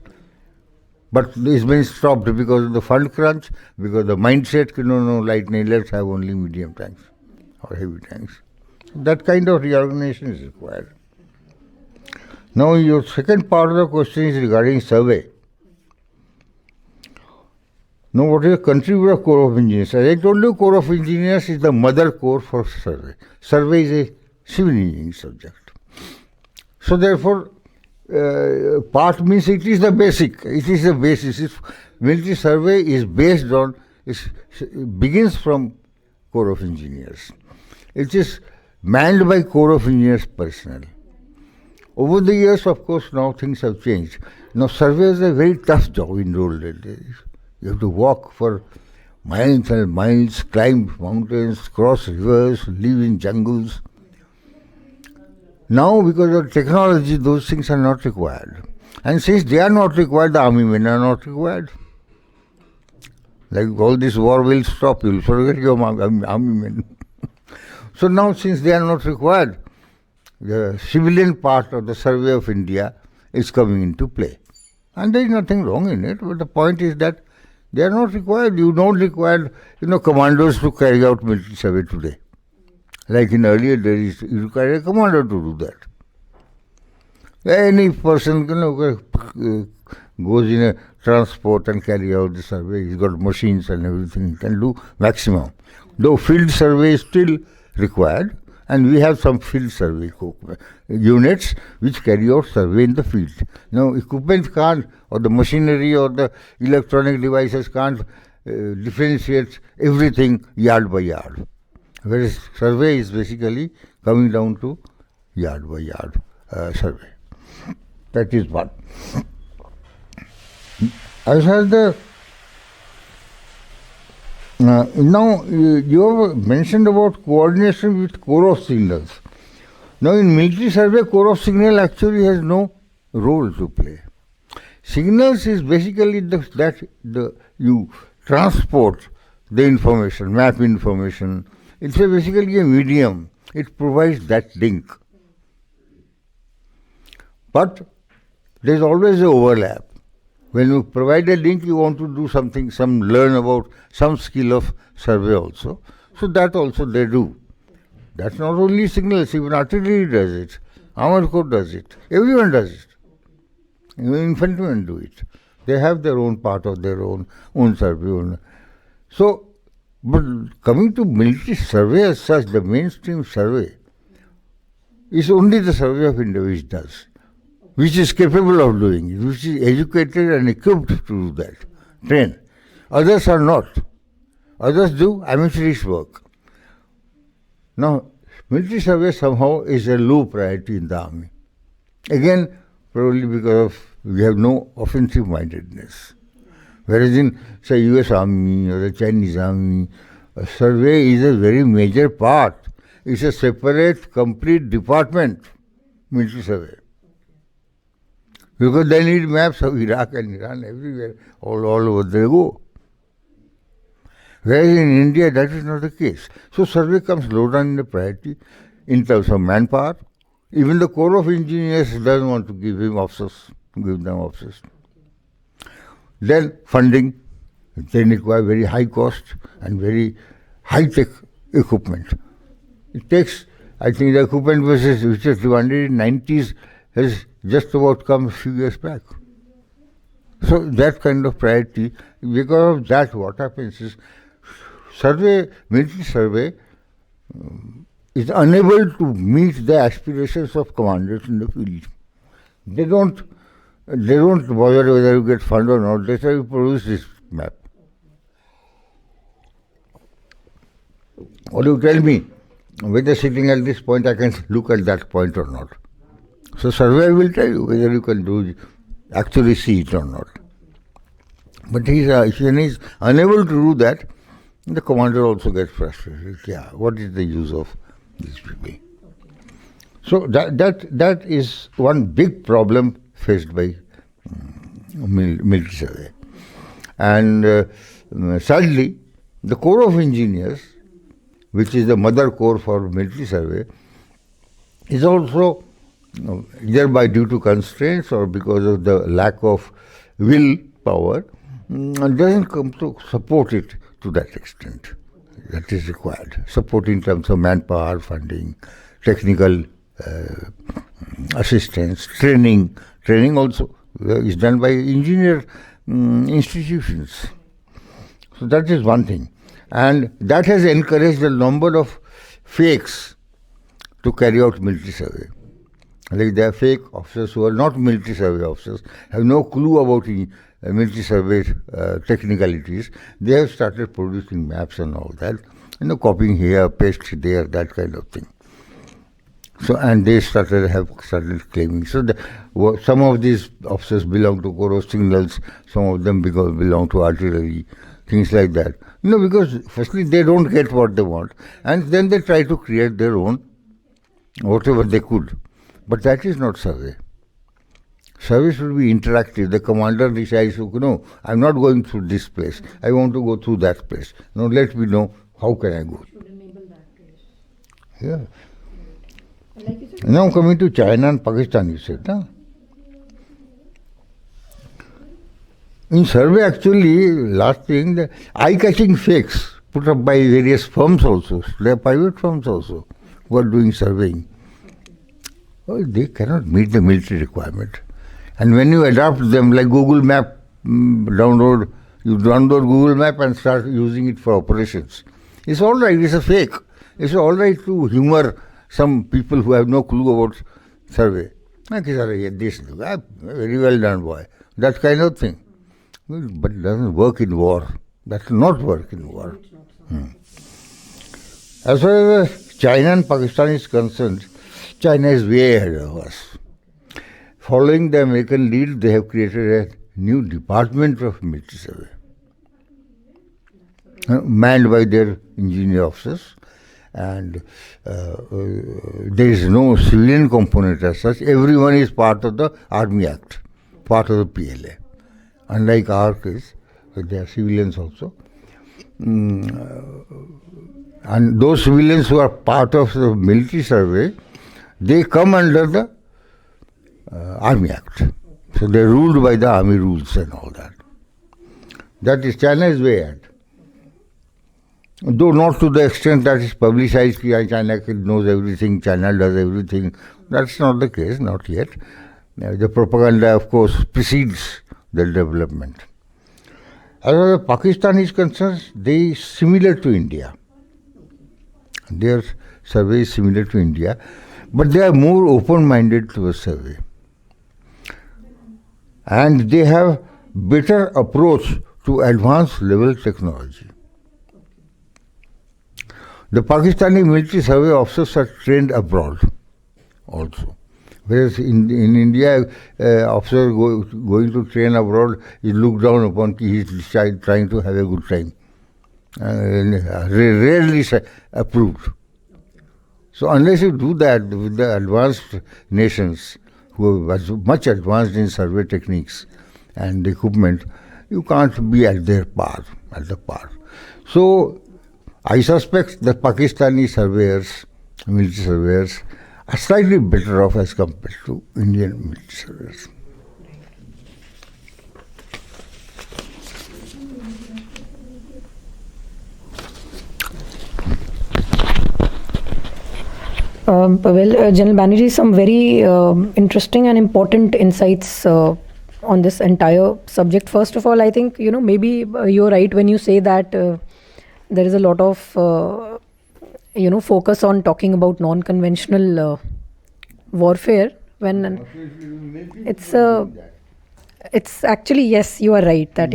But it's been stopped because of the fund crunch, because the mindset, no, light nahi, let's have only medium tanks or heavy tanks. That kind of reorganization is required. Now your second part of the question is regarding survey. Now what is the contributor of Corps of Engineers? As I told you, Corps of Engineers is the mother corps for survey. Survey is a civil engineering subject. So therefore, part means it is the basic. It is the basis. Military survey is based on, begins from Corps of Engineers. It is manned by Corps of Engineers personnel. Over the years, of course, now things have changed. Now survey is a very tough job in those days. You have to walk for miles and miles, climb mountains, cross rivers, live in jungles. Now, because of technology, those things are not required. And since they are not required, the army men are not required. Like all this war will stop, you will forget your army men. So now, since they are not required, the civilian part of the survey of India is coming into play. And there is nothing wrong in it, but the point is that they are not required. You don't require, commandos to carry out military survey today. Like in earlier days, you require a commander to do that. Any person goes in a transport and carry out the survey. He's got machines and everything. He can do maximum. Though field survey is still required, and we have some field survey units which carry out survey in the field. Now, equipment can't, or the machinery or the electronic devices can't differentiate everything yard by yard. Whereas survey is basically coming down to yard by yard survey. That is one. As far as the Now, you have mentioned about coordination with Corps of Signals. Now, in military survey, Corps of Signal actually has no role to play. Signals is basically you transport the information, map information. It's basically a medium. It provides that link. But there is always an overlap. When you provide a link, you want to do something, learn about some skill of survey also. So that also they do. That's not only signals, even artillery does it, armored corps does it, everyone does it. Even infantrymen do it. They have their own part of their own survey. So, but coming to military survey as such, the mainstream survey is only the survey of individuals, which is capable of doing it, which is educated and equipped to do that, trained. Others are not. Others do amateurish work. Now, military survey somehow is a low priority in the army. Again, probably because we have no offensive mindedness. Whereas in, say, US Army or the Chinese Army, a survey is a very major part. It's a separate, complete department, military survey. Because they need maps of Iraq and Iran everywhere, all over they go. Whereas in India, that is not the case. So survey comes low down in the priority in terms of manpower. Even the Corps of Engineers doesn't want to give them officers. Then funding, they require very high cost and very high-tech equipment. It takes, I think the equipment which was demanded in 90s has just about come a few years back. So that kind of priority, because of that what happens is military survey is unable to meet the aspirations of commanders in the field. They don't bother whether you get fund or not. That's why you produce this map. Or you tell me whether sitting at this point I can look at that point or not. So surveyor will tell you whether you can actually see it or not. But when he's unable to do that, the commander also gets frustrated. Yeah, what is the use of these people? So that is one big problem faced by military survey. And sadly, the Corps of Engineers, which is the mother corps for military survey, is also either by due to constraints or because of the lack of willpower, doesn't come to support it to that extent that is required. Support in terms of manpower, funding, technical assistance, training. Training also is done by engineer institutions. So that is one thing. And that has encouraged a number of fakes to carry out military survey. Like there are fake officers who are not military survey officers, have no clue about military survey technicalities. They have started producing maps and all that, copying here, paste there, that kind of thing. So, and they have started claiming. So, some of these officers belong to Corps of Signals, some of them belong to artillery, things like that. Because firstly they don't get what they want, and then they try to create their own, whatever they could. But that is not survey. Survey should be interactive. The commander decides, no, I'm not going through this place. I want to go through that place. Now let me know how can I go. Should enable that place. Yeah. Like you said, Now coming to China and Pakistan, you said, huh? In survey, actually, last thing, the eye-catching fakes put up by various firms also. There are private firms also who are doing surveying. Well, they cannot meet the military requirement. And when you adopt them, like Google Map, you download Google Map and start using it for operations. It's all right, it's a fake. It's all right to humor some people who have no clue about survey. This, very well done, boy. That kind of thing. But it doesn't work in war. That will not work in war. As far as China and Pakistan is concerned, China is way ahead of us. Following the American lead, they have created a new department of military survey. manned by their engineer officers, and there is no civilian component as such. Everyone is part of the Army Act, part of the PLA. Unlike our case, there are civilians also. And those civilians who are part of the military survey, they come under the Army Act. So they are ruled by the army rules and all that. That is China is way ahead. Though not to the extent that is publicized, China knows everything, China does everything. That's not the case, not yet. The propaganda, of course, precedes the development. As far as Pakistan is concerned, they are similar to India. Their survey is similar to India, but they are more open-minded to the survey. And they have better approach to advanced level technology. The Pakistani military survey officers are trained abroad also. Whereas in India, officer going to train abroad is looked down upon, he is trying to have a good time. Rarely approved. So unless you do that with the advanced nations who are much advanced in survey techniques and equipment, you can't be at the par. So I suspect the Pakistani surveyors, military surveyors, are slightly better off as compared to Indian military surveyors. General Banerjee, some very interesting and important insights on this entire subject. First of all, I think, maybe you're right when you say that there is a lot of, focus on talking about non-conventional warfare. When it's actually, yes, you are right that,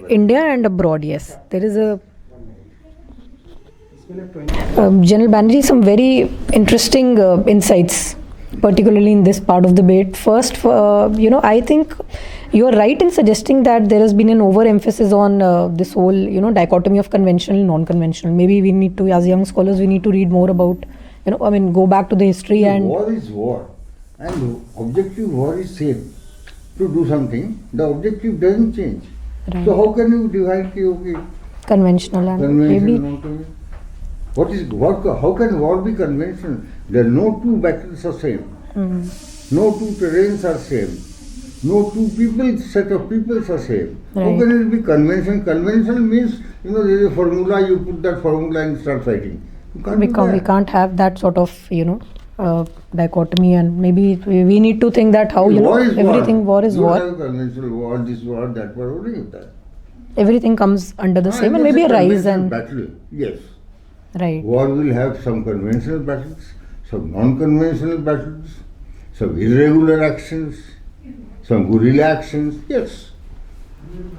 India and abroad, yes, there is a General Banerjee, some very interesting insights, particularly in this part of the debate. First, I think you are right in suggesting that there has been an overemphasis on this whole, dichotomy of conventional and non-conventional. Maybe we need to, as young scholars, we need to read more about, go back to the history and... War is war, and objective war is same. To do something, the objective doesn't change. Right. So how can you divide conventional and maybe... non-conventional? How can war be conventional? There are no two battles are same. No two terrains are same. No two set of peoples are same. Right. How can it be conventional? Conventional means, there is a formula, you put that formula and start fighting. We can't have that sort of, dichotomy, and maybe we need to think that how, war is war. Have conventional war, this war, that war, what is that? Everything comes under the same, and maybe a rise and... battle, yes. Right. War will have some conventional battles, some non-conventional battles, some irregular actions, some guerrilla actions, yes.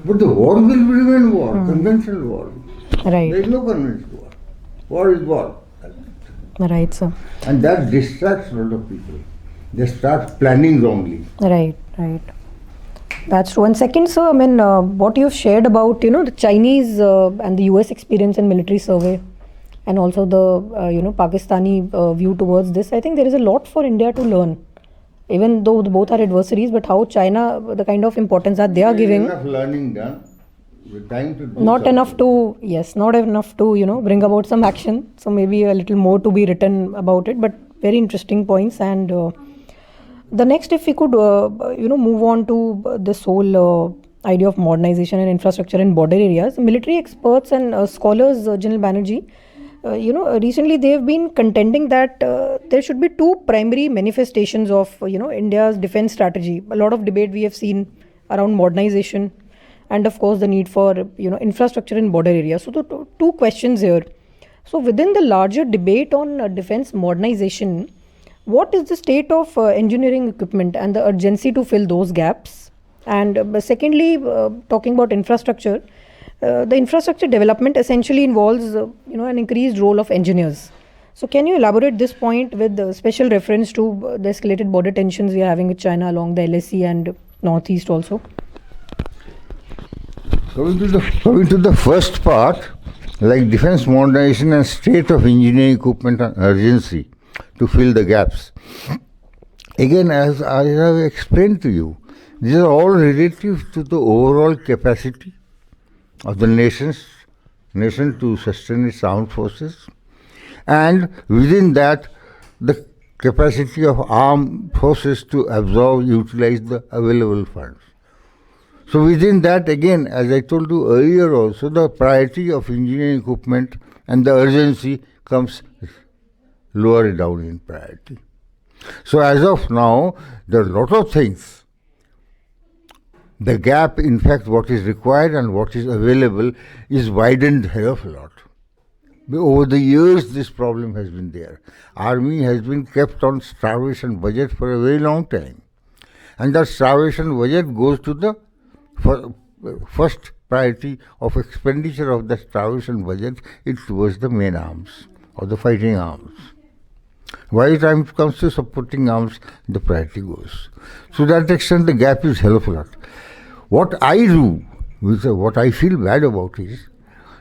But the war will remain war, conventional war. Right. There is no conventional war. War is war. Right, sir. And that distracts a lot of people. They start planning wrongly. Right. That's true. And second, sir, what you've shared about, the Chinese and the US experience in military survey, and also the Pakistani view towards this, I think there is a lot for India to learn, even though both are adversaries. But how China, the kind of importance that they are giving, enough learning done, with time to do not something. Not enough to bring about some action. So maybe a little more to be written about it. But very interesting points. And the next, if we could move on to this whole idea of modernization and infrastructure in border areas, military experts and scholars, General Banerjee, recently they have been contending that there should be two primary manifestations of, India's defense strategy. A lot of debate we have seen around modernization and, of course, the need for, infrastructure in border areas. So the two questions here. So within the larger debate on defense modernization, what is the state of engineering equipment and the urgency to fill those gaps? And secondly, talking about infrastructure, the infrastructure development essentially involves, an increased role of engineers. So can you elaborate this point with special reference to the escalated border tensions we are having with China along the LAC and Northeast also? Coming to the first part, like defense modernization and state of engineering equipment and urgency to fill the gaps. Again, as I have explained to you, these are all relative to the overall capacity of the nation to sustain its armed forces, and within that, the capacity of armed forces to absorb, utilize the available funds. So within that, again, as I told you earlier also, the priority of engineering equipment and the urgency comes lower down in priority. So as of now, there are a lot of things. The gap, in fact, what is required and what is available is widened a hell of a lot. Over the years, this problem has been there. Army has been kept on starvation budget for a very long time. And that starvation budget goes to the first priority of expenditure of the starvation budget is towards the main arms or the fighting arms. While time comes to supporting arms, the priority goes. To that extent, the gap is hell of a lot. What I do, what I feel bad about is,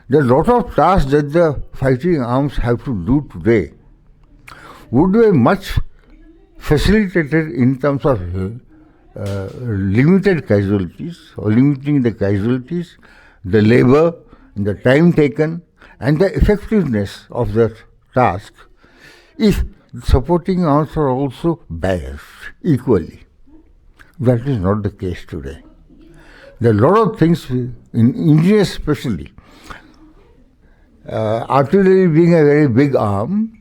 there are a lot of tasks that the fighting arms have to do today would be much facilitated in terms of limited casualties or limiting the casualties, the labor, the time taken, and the effectiveness of that task if supporting arms are also biased equally. That is not the case today. There are a lot of things, in India especially, artillery being a very big arm,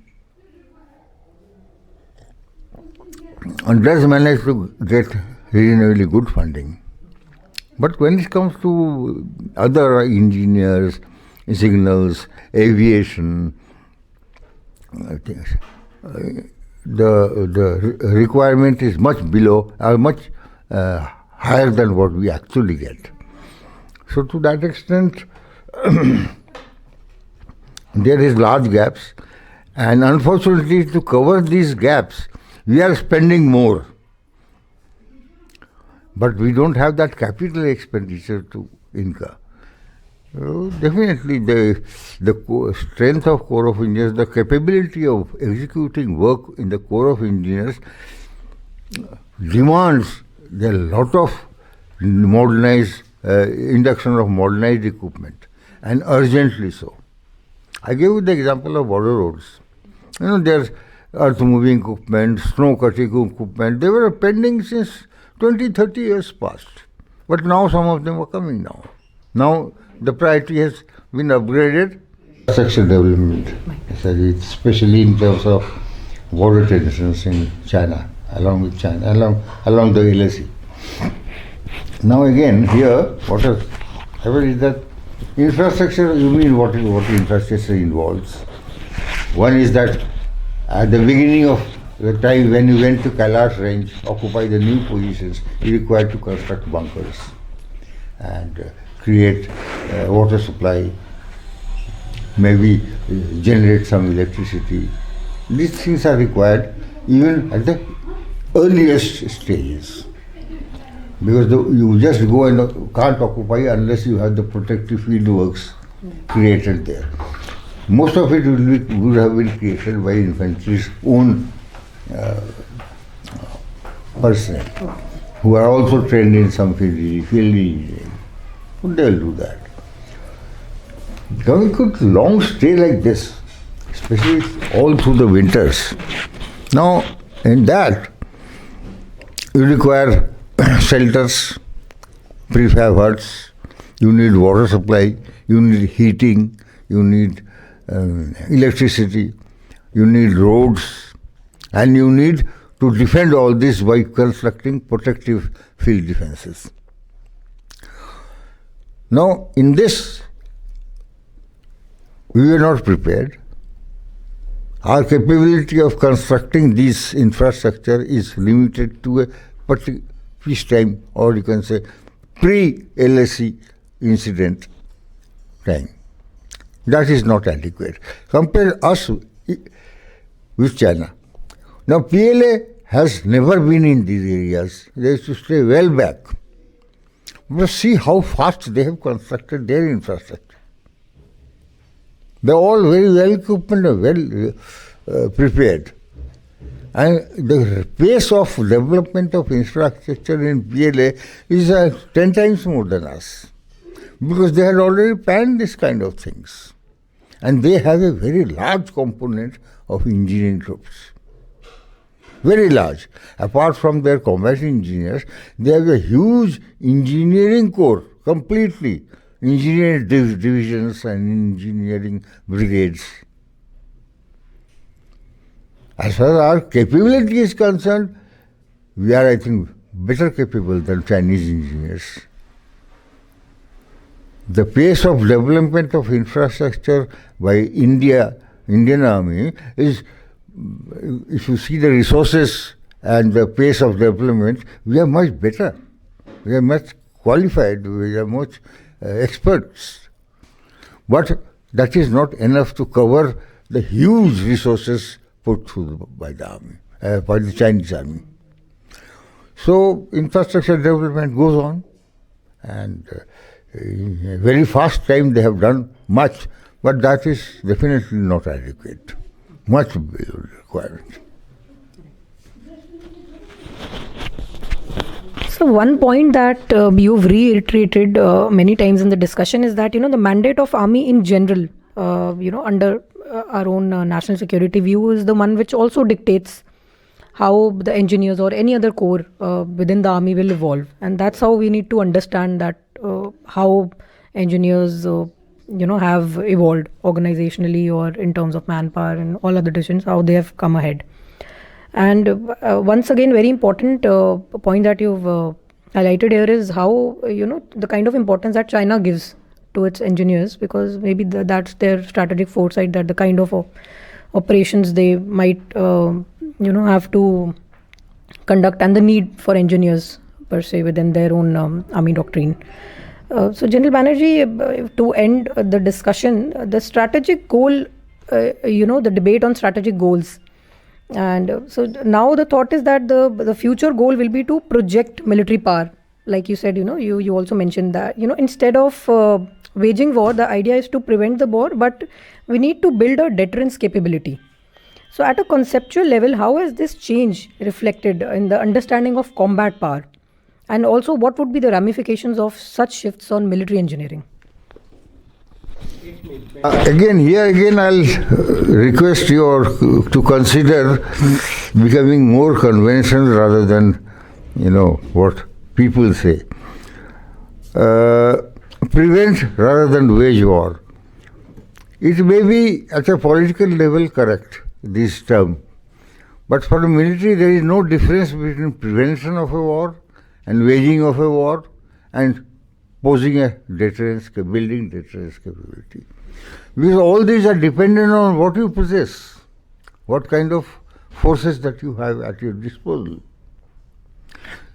and does manage to get reasonably good funding. But when it comes to other engineers, signals, aviation, things, the requirement is much below, much higher than what we actually get. So to that extent, there is large gaps, and unfortunately to cover these gaps, we are spending more. But we don't have that capital expenditure to incur. Definitely the strength of Corps of Engineers, the capability of executing work in the Corps of Engineers demands a lot of modernized, induction of modernized equipment, and urgently so. I gave you the example of border roads. There's earth moving equipment, snow cutting equipment. They were pending since 20, 30 years past. But now some of them are coming now. Now the priority has been upgraded. Infrastructure development, especially in terms of border tensions in China, along with China, along the LAC. Now again, here, what has happened is that infrastructure, you mean what infrastructure involves? One is that at the beginning of the time when you went to Kailash range, occupy the new positions, you required to construct bunkers and create water supply, maybe generate some electricity. These things are required even at the earliest stages, because you just go and can't occupy unless you have the protective field works created there. Most of it would have been created by infantry's own personnel, who are also trained in some field engineering. They'll do that. Coming to long stay like this, especially all through the winters. Now, in that, you require shelters, prefab huts, you need water supply, you need heating, you need electricity, you need roads, and you need to defend all this by constructing protective field defenses. Now, in this, we were not prepared. Our capability of constructing this infrastructure is limited to a particular peacetime, or you can say pre-LAC incident time. That is not adequate. Compare us with China. Now, PLA has never been in these areas. They used to stay well back. But see how fast they have constructed their infrastructure. They are all very well equipped and well prepared. And the pace of development of infrastructure in PLA is 10 times more than us. Because they had already planned this kind of things. And they have a very large component of engineering troops. Very large. Apart from their combat engineers, they have a huge engineering corps, completely. Engineering divisions and engineering brigades. As far as our capability is concerned, we are, I think, better capable than Chinese engineers. The pace of development of infrastructure by Indian Army is, if you see the resources and the pace of development, we are much better. We are much qualified, we are much experts. But that is not enough to cover the huge resources put through by the army, by the Chinese army. So infrastructure development goes on, and in a very fast time they have done much, but that is definitely not adequate. Much requirement. So one point that you've reiterated many times in the discussion is that, the mandate of army in general, under our own national security view, is the one which also dictates how the engineers or any other corps within the army will evolve. And that's how we need to understand that how engineers, have evolved organizationally or in terms of manpower and all other decisions, how they have come ahead. And once again, very important point that you've highlighted here is how, the kind of importance that China gives to its engineers, because maybe that's their strategic foresight, that the kind of operations they might, have to conduct, and the need for engineers per se within their own army doctrine. So General Banerjee, to end the discussion, the strategic goal, the debate on strategic goals. And so now the thought is that the future goal will be to project military power. Like you said, you also mentioned that, instead of waging war, the idea is to prevent the war, but we need to build a deterrence capability. So at a conceptual level, how has this change reflected in the understanding of combat power? And also, what would be the ramifications of such shifts on military engineering? Again, I'll request you to consider becoming more conventional rather than, what people say. Prevent rather than wage war. It may be at a political level correct, this term. But for the military, there is no difference between prevention of a war and waging of a war and posing a deterrence, building deterrence capability. Because all these are dependent on what you possess, what kind of forces that you have at your disposal.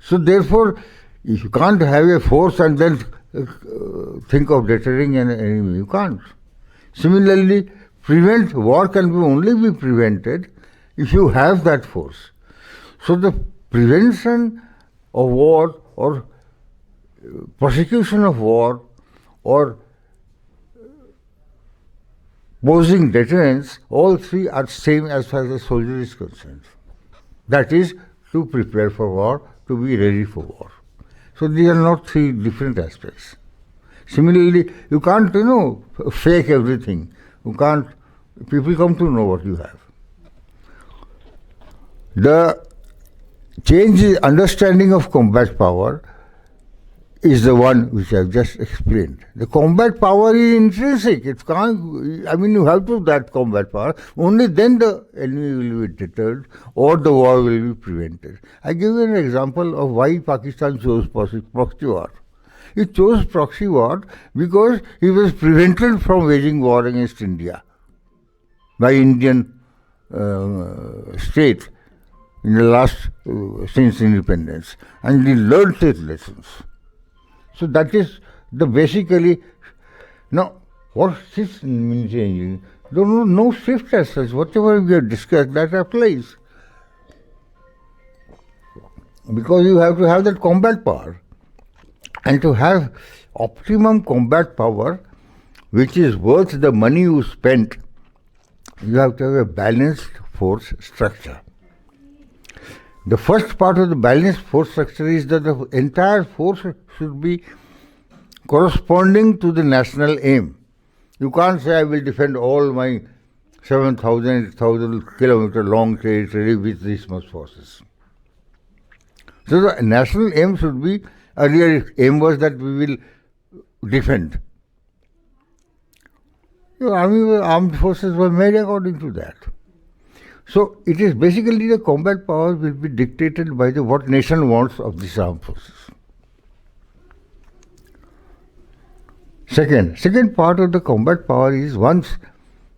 So therefore, if you can't have a force and then think of deterring an enemy, you can't. Similarly, war can only be prevented if you have that force. So the prevention of war or prosecution of war or posing deterrence, all three are same as far as the soldier is concerned. That is, to prepare for war, to be ready for war. So these are not three different aspects. Similarly, you can't, fake everything. People come to know what you have. The change in understanding of combat power is the one which I've just explained. The combat power is intrinsic. It can't, you have to have that combat power. Only then the enemy will be deterred or the war will be prevented. I give you an example of why Pakistan chose proxy war. It chose proxy war because it was prevented from waging war against India by Indian state in the last, since independence. And they learned its lessons. So that is the basically, now what shifts in military engineering? No shift as such. Whatever we have discussed, that applies. Because you have to have that combat power. And to have optimum combat power, which is worth the money you spent, you have to have a balanced force structure. The first part of the balanced force structure is that the entire force should be corresponding to the national aim. You can't say I will defend all my 7,000, 8,000 kilometer long territory with these much forces. So the national aim should be, earlier aim was that we will defend. Your armed forces were made according to that. So it is basically the combat power will be dictated by what nation wants of these armed forces. Second part of the combat power is once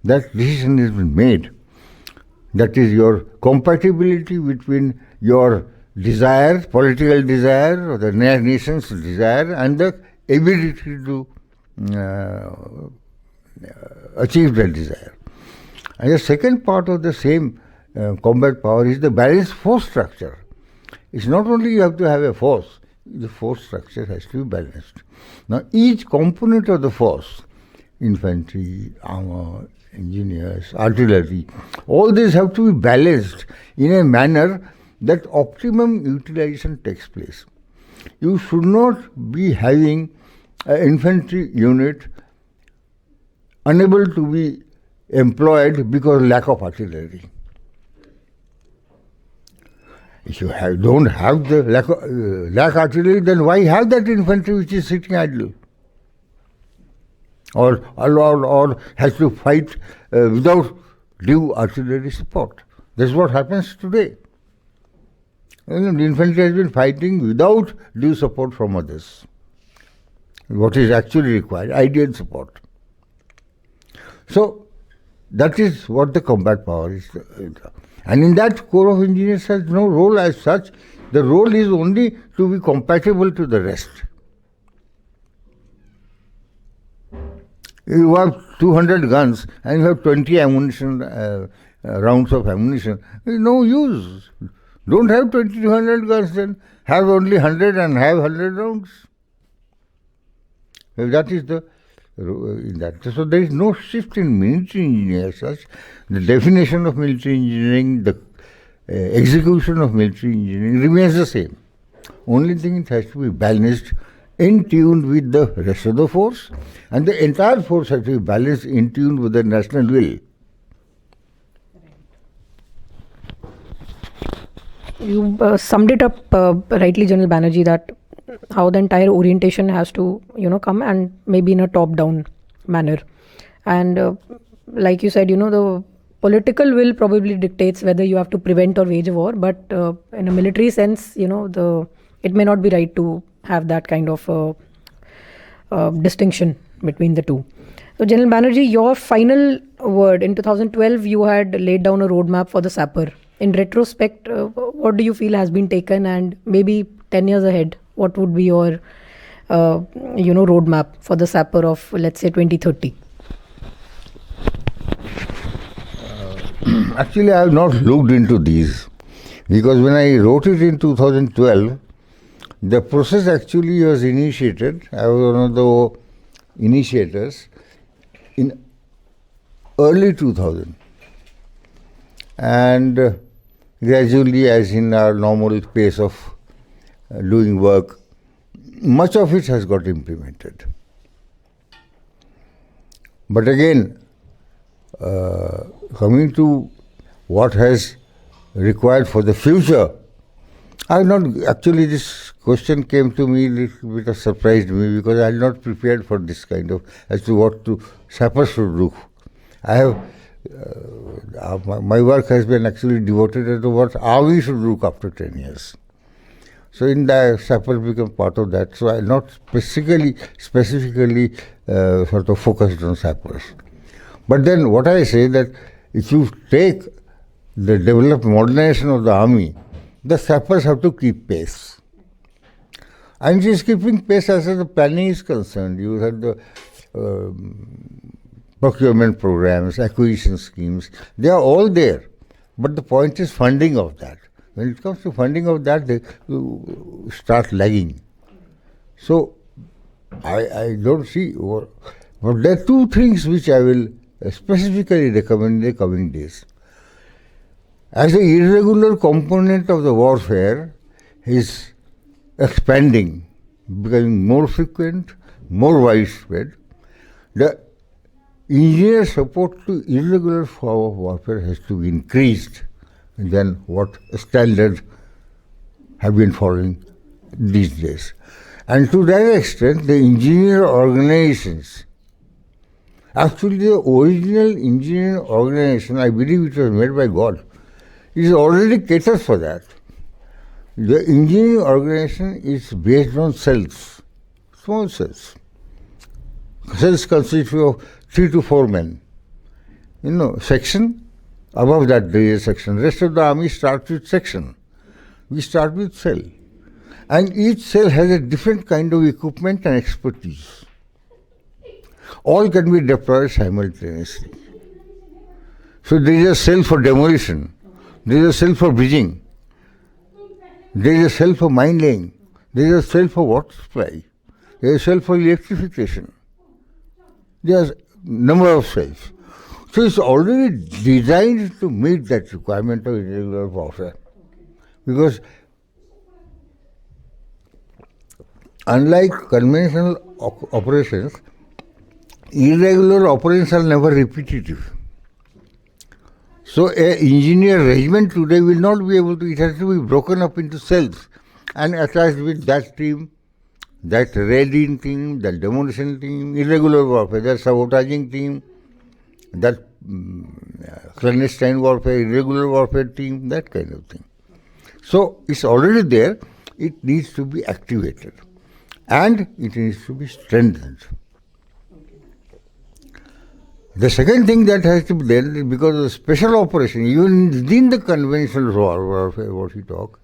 that decision has been made, that is your compatibility between your desire, political desire, or the nation's desire, and the ability to achieve that desire. And the second part of the same combat power is the balanced force structure. It's not only you have to have a force, the force structure has to be balanced. Now each component of the force, infantry, armor, engineers, artillery, all these have to be balanced in a manner that optimum utilization takes place. You should not be having an infantry unit unable to be employed because of lack of artillery. If you don't have the lack artillery, then why have that infantry which is sitting idle? Or has to fight without due artillery support. This is what happens today. The infantry has been fighting without due support from others. What is actually required, ideal support. So that is what the combat power is. And in that, Corps of Engineers has no role as such. The role is only to be compatible to the rest. You have 200 guns and you have 20 ammunition rounds of ammunition. There is no use. Don't have 200 guns then. Have only 100 and have 100 rounds. That is the in that. So there is no shift in military engineering as such. The definition of military engineering, the execution of military engineering remains the same. Only thing, it has to be balanced, in tune with the rest of the force, and the entire force has to be balanced, in tune with the national will. You summed it up rightly, General Banerjee, that how the entire orientation has to, come, and maybe in a top-down manner. And like you said, the political will probably dictates whether you have to prevent or wage a war. But in a military sense, it may not be right to have that kind of distinction between the two. So, General Banerjee, your final word. In 2012, you had laid down a roadmap for the sapper. In retrospect, what do you feel has been taken, and maybe 10 years ahead, what would be your, roadmap for the sapper of, let's say, 2030? Actually, I have not looked into these, because when I wrote it in 2012, the process actually was initiated. I was one of the initiators in early 2000. And gradually, as in our normal pace of doing work, much of it has got implemented. But again, coming to what has required for the future, I have not, actually this question came to me, a little bit of surprised me, because I had not prepared for this kind of, as to what sappers should do. I have, my work has been actually devoted to what army should look after 10 years. So in that, sappers become part of that. So I not specifically sort of focused on sappers. But then what I say that if you take the developed modernization of the army, the sappers have to keep pace. And it is keeping pace as far as the planning is concerned. You have the procurement programs, acquisition schemes, they are all there. But the point is funding of that. When it comes to funding of that, they start lagging. So I don't see. But there are two things which I will specifically recommend in the coming days. As the irregular component of the warfare is expanding, becoming more frequent, more widespread, the engineer support to irregular form of warfare has to be increased than what standards have been following these days. And to that extent, the engineer organizations, actually the original engineering organization, I believe it was made by God, is already catered for that. The engineering organization is based on cells, small cells. Cells consist of 3 to 4 men. Section, above that there is a section. Rest of the army starts with section. We start with cell. And each cell has a different kind of equipment and expertise. All can be deployed simultaneously. So there is a cell for demolition. There is a cell for bridging. There is a cell for mine laying. There is a cell for water supply. There is a cell for electrification. There are a number of cells. So it's already designed to meet that requirement of irregular warfare. Because unlike conventional operations, irregular operations are never repetitive. So an engineer regiment today will not be able to, it has to be broken up into cells and attached with that team, that raiding team, that demolition team, irregular warfare, that sabotaging team, that clandestine warfare, irregular warfare team, that kind of thing. So it's already there, it needs to be activated and it needs to be strengthened. The second thing that has to be done is because of the special operation, even within the conventional warfare, what we talk,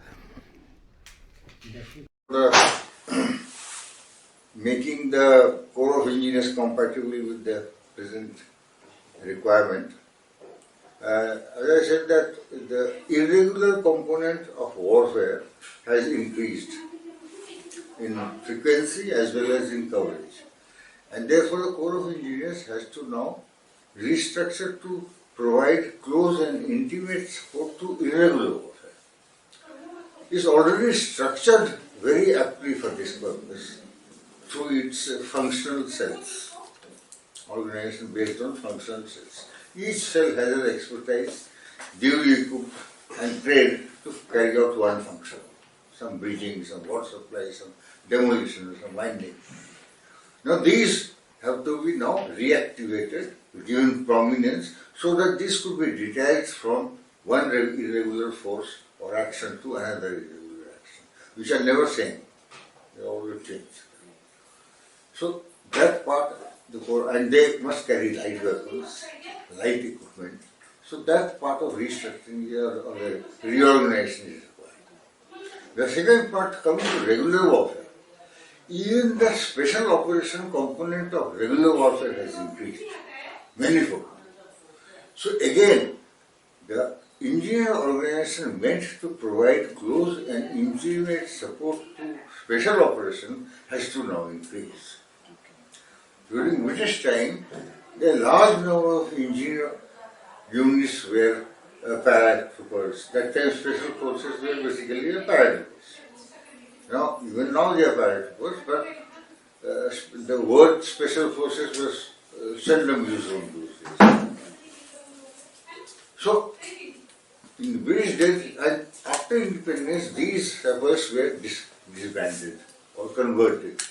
making the Corps of Engineers compatible with the present requirement. As I said that the irregular component of warfare has increased in frequency as well as in coverage. And therefore the Corps of Engineers has to now restructure to provide close and intimate support to irregular warfare. It's already structured very aptly for this purpose through its functional cells, organization based on functional cells. Each cell has an expertise, duly equipped and trained to carry out one function. Some bridging, some water supply, some demolition, some mining. Now these have to be now reactivated, given prominence, so that this could be detached from one irregular force or action to another irregular action, which are never same. They always change. So that part, and they must carry light weapons, light equipment. So that part of restructuring or reorganization is required. The second part comes to regular warfare. Even the special operation component of regular warfare has increased manifold. So again, the engineer organization meant to provide close and intimate support to special operation has to now increase. During British time, a large number of engineer units were paratroopers. That time special forces were basically paratroopers. Now, even now they are paratroopers, but the word special forces was seldom used on those days. So, in the British days, and after independence, these efforts were disbanded or converted.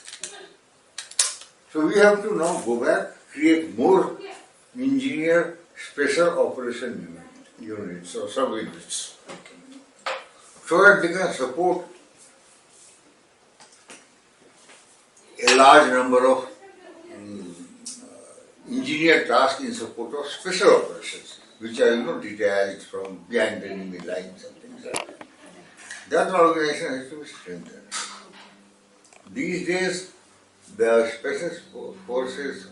So we have to now go back, create more engineer special operation units or sub-units, so that they can support a large number of engineer tasks in support of special operations, which are detached from behind enemy lines and things like that. That organization has to be strengthened. These days, the special forces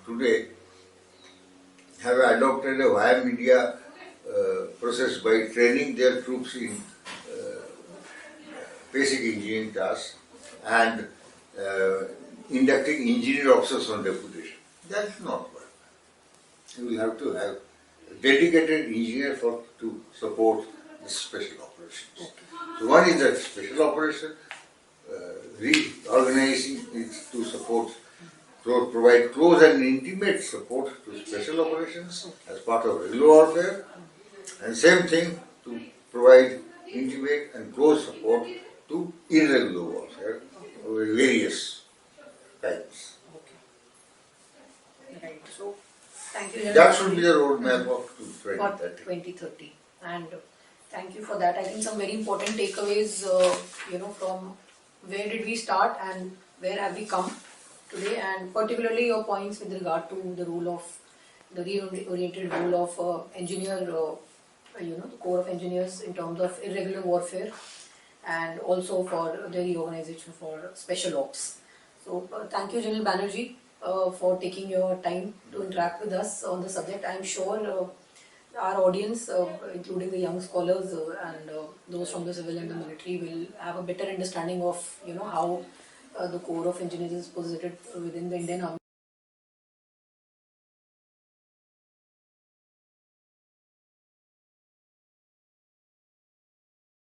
today have adopted a via media process by training their troops in basic engineering tasks and inducting engineer officers on deputation. That will not work. You will have to have a dedicated engineer to support the special operations. So one is that special operation, reorganizing it to support, provide close and intimate support to special operations as part of regular warfare, and same thing to provide intimate and close support to irregular warfare of various types. Right. So, thank you. That should be the roadmap of for 2030. 2030. And thank you for that. I think some very important takeaways, from where did we start and where have we come today, and particularly your points with regard to the role of the reoriented role of engineer, the Corps of Engineers in terms of irregular warfare, and also for the reorganization for special ops. So thank you, General Banerjee, for taking your time to interact with us on the subject. I'm sure our audience, including the young scholars and those from the civil and the military, will have a better understanding of how the Corps of Engineers is positioned within the Indian Army.